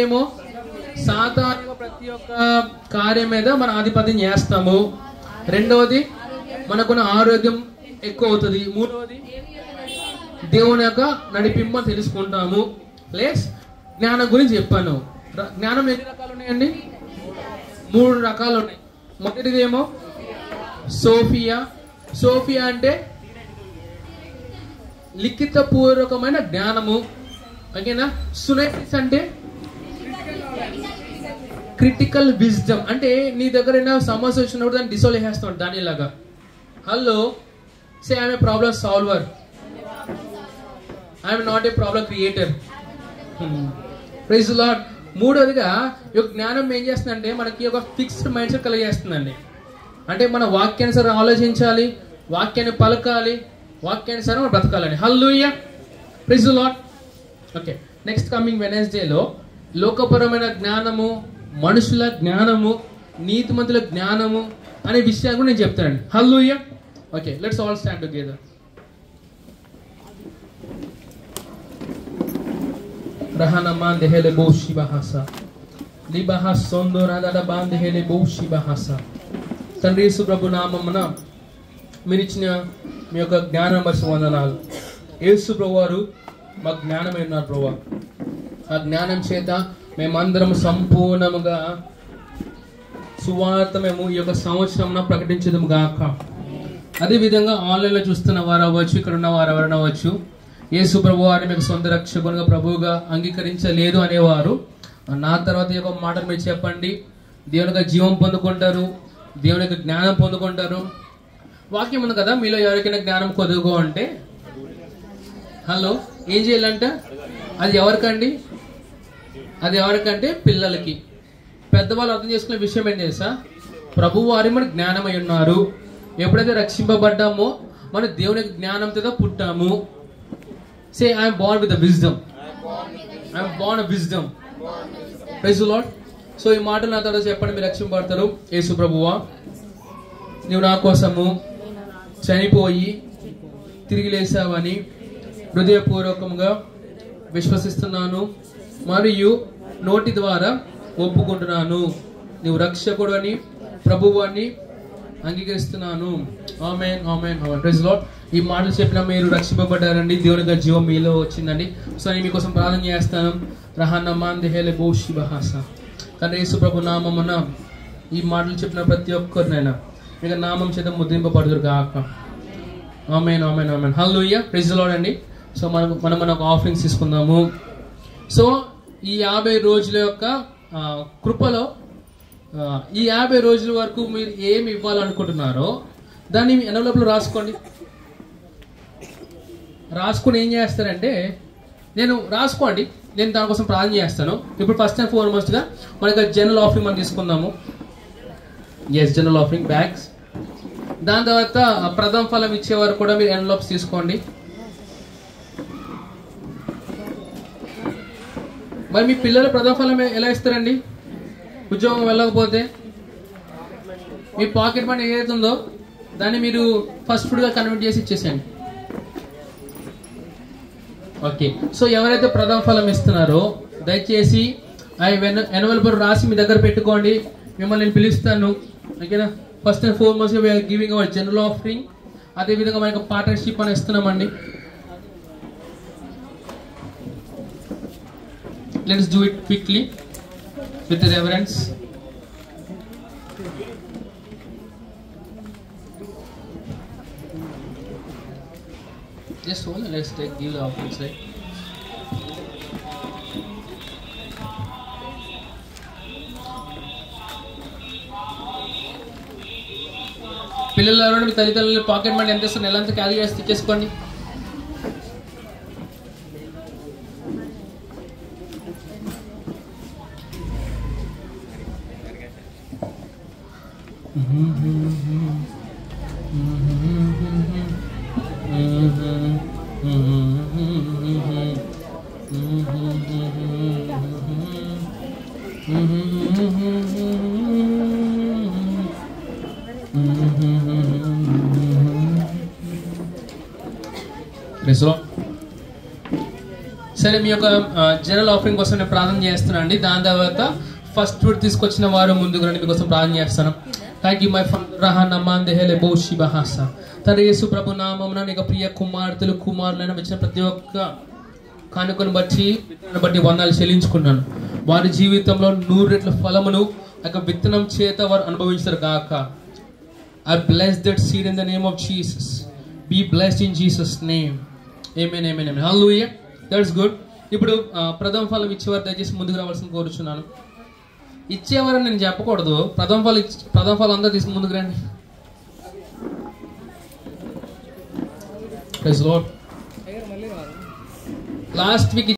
ఏమో సాతాను ప్రతి ఒక్క కార్యం మీద మన ఆధిపత్యం చేస్తాము. రెండవది మనకున్న ఆరోగ్యం ఎక్కువ అవుతుంది. మూడవది దేవుని యొక్క నడిపింప తెలుసుకుంటాము. ప్లస్ జ్ఞానం గురించి చెప్పాను. జ్ఞానం ఎన్ని రకాలు ఉన్నాయండి? 3 రకాలు ఉన్నాయి. మొదటిది ఏమో సోఫియా అంటే లిఖిత పూర్వకమైన జ్ఞానము. ఓకేనా? సునైటిస్ అంటే క్రిటికల్ విజ్డమ్. అంటే నీ దగ్గర సమస్య వచ్చినప్పుడు దాన్ని డిసాల్వ్ చేస్తాం దాని లాగా. Hello, say I'm a problem solver, I'm not a problem creator. Praise the lord. మూడోదిగా ఈ జ్ఞానం ఏం చేస్తుందంటే మనకి ఒక ఫిక్స్డ్ మైండ్ సెట్ కలిగేస్తుందండి. అంటే మన వాక్యానుసారం ఆలోచించాలి, వాక్యాన్ని పలకాలి, వాక్యానుసారం మనం బ్రతకాలని. Hallelujah. Praise the lord. Okay, next coming వెనస్డేలో లోకపరమైన జ్ఞానము, మనుషుల జ్ఞానము, నీతిమంతుల జ్ఞానము అనే విషయాలు కూడా నేను చెప్తానండి. Hallelujah. Okay, let's all stand together. రహనమాన్ దెహెలే బోషి బహాసా లిబహా సొందోరాద బాన్ దెహెలే బోషి బహాసా. తండ్రి యేసు ప్రభు నామమున మీరు ఇచ్చిన మీ యొక్క జ్ఞానం బట్టి వందనాలు. యేసు ప్రభు వారు మా జ్ఞానం ఉన్నారు ప్రభు. ఆ జ్ఞానం చేత మేమందరం సంపూర్ణముగా సువార్త మేము ఈ యొక్క సంవత్సరం ప్రకటించడం గాక. అదేవిధంగా ఆన్లైన్లో చూస్తున్న వారు అవ్వచ్చు, ఇక్కడ ఉన్న వారు ఎవరైనా అవ్వచ్చు, యేసు ప్రభు వారిని మీకు సొంత రక్షకునిగా ప్రభువుగా అంగీకరించలేదు అనేవారు నా తర్వాత ఈ యొక్క మాటలు మీరు చెప్పండి. దేవుని యొక్క జీవం పొందుకుంటారు, దేవుని యొక్క జ్ఞానం పొందుకుంటారు. వాక్యం ఉంది కదా, మీలో ఎవరికైనా జ్ఞానం కొదుగో అంటే హలో ఏం చేయాలంట? అది ఎవరికంటే పిల్లలకి. పెద్దవాళ్ళు అర్థం చేసుకునే విషయం ఏంటి తెలుసా? ప్రభు వారి మన జ్ఞానమై ఉన్నారు. ఎప్పుడైతే రక్షింపబడ్డామో మన దేవుని జ్ఞానంతో పుట్టాము. Say I'm born with the wisdom. I'm born of wisdom. Praise the lord. So ఈ మాటలు నా తర్వాత చెప్పండి, మీరు రక్షింపబడతారు. యేసు ప్రభువా, నీవు నా కోసము చనిపోయి తిరిగి లేసావని హృదయపూర్వకంగా విశ్వసిస్తున్నాను మరియు నోటి ద్వారా ఒప్పుకుంటున్నాను. నీవు రక్షకుడు అని, ప్రభువు అని అంగీకరిస్తున్నాను. Amen, amen, amen. Praise the lord. ఈ మాటలు చెప్పిన మీరు రక్షింపబడ్డారండి. దేవుని జీవం మీలో వచ్చిందండి. సో నేను మీకోసం ప్రార్థన చేస్తాను. రహానమాన్ దేహేలే బోషి బహాస. కానీ యేసు ప్రభు నామమున ఈ మాటలు చెప్పిన ప్రతి ఒక్కరినైనా మీకు నామం చేత ముద్రింపబడుదురు గాక. ఆమేన్, amen, amen. Hallelujah. Praise the lord అండి. సో మనం ఒక ఆఫరింగ్స్ తీసుకుందాము. సో ఈ 50 రోజుల యొక్క కృపలో ఈ 50 రోజుల వరకు మీరు ఏమి ఇవ్వాలనుకుంటున్నారో దాన్ని ఎన్వలప్లో రాసుకోండి. రాసుకుని ఏం చేస్తారంటే, నేను రాసుకోండి, నేను దానికోసం ప్రార్థన చేస్తాను. ఇప్పుడు ఫస్ట్ అండ్ ఫార్మోస్ట్గా మనకి జనరల్ ఆఫరింగ్ మనం తీసుకుందాము. Yes, general offering bags. దాని తర్వాత ప్రథమ ఫలం ఇచ్చేవారు కూడా మీరు ఎన్వలప్స్ తీసుకోండి. మరి మీ పిల్లలు ప్రథమ ఫలం ఎలా ఇస్తారండి? ఉద్యోగం వెళ్ళకపోతే మీ పాకెట్ మనీ ఏదైతే ఉందో దాన్ని మీరు ఫస్ట్ ఫుడ్గా కన్వర్ట్ చేసి ఇచ్చేసేయండి. ఓకే. సో ఎవరైతే ప్రథమ ఫలం ఇస్తున్నారో దయచేసి ఎన్వలప్ రాసి మీ దగ్గర పెట్టుకోండి. మిమ్మల్ని నేను పిలుస్తాను. ఓకేనా? First and foremost we're giving our general offering. అదేవిధంగా మనకు పార్ట్నర్షిప్ అని ఇస్తున్నామండి. Let's do it quickly with reverence. Just hold on, let's give the offerings, right? పిల్లలు ఎవరైనా మీ తల్లిదండ్రులు పాకెట్ మనీ ఎంత ఇస్తారు నెలంతా క్యారీ చేసి తెచ్చేసుకోండి. సరే, మీ యొక్క జనరల్ ఆఫరింగ్ కోసం నేను ప్రార్థన చేస్తున్నాను అండి. దాని తర్వాత ఫస్ట్ ఫుడ్ తీసుకొచ్చిన వారు ముందుకు రండి, మీకోసం ప్రార్థన చేస్తాను. థ్యాంక్ యూ మై ఫాదర్ రహానమాన్ దేహేలే బోషి బహాస. తండ్రి యేసు ప్రభు నామమున నీకు ప్రియ కుమార్తెలు కుమారులైన వచ్చిన ప్రతి ఒక్క కానుకను బట్టి వందనాలు చెల్లించుకున్నాను. వారి జీవితంలో 100 రెట్ల ఫలమును విత్తనం చేత వారు అనుభవించారు గాక. I bless that seed in the name of Jesus. Be blessed in Jesus' name. Amen, amen, amen. Hallelujah. That's good. ఇప్పుడు ప్రథమ ఫలం ఇచ్చేవారు దయచేసి ముందుకు రావాల్సిన కోరుచున్నాను. ఇచ్చేవారని నేను చెప్పకూడదు. ప్రథమ ఫలం అంతా తీసుకుని ముందుకు రండి. Praise the Lord. Last week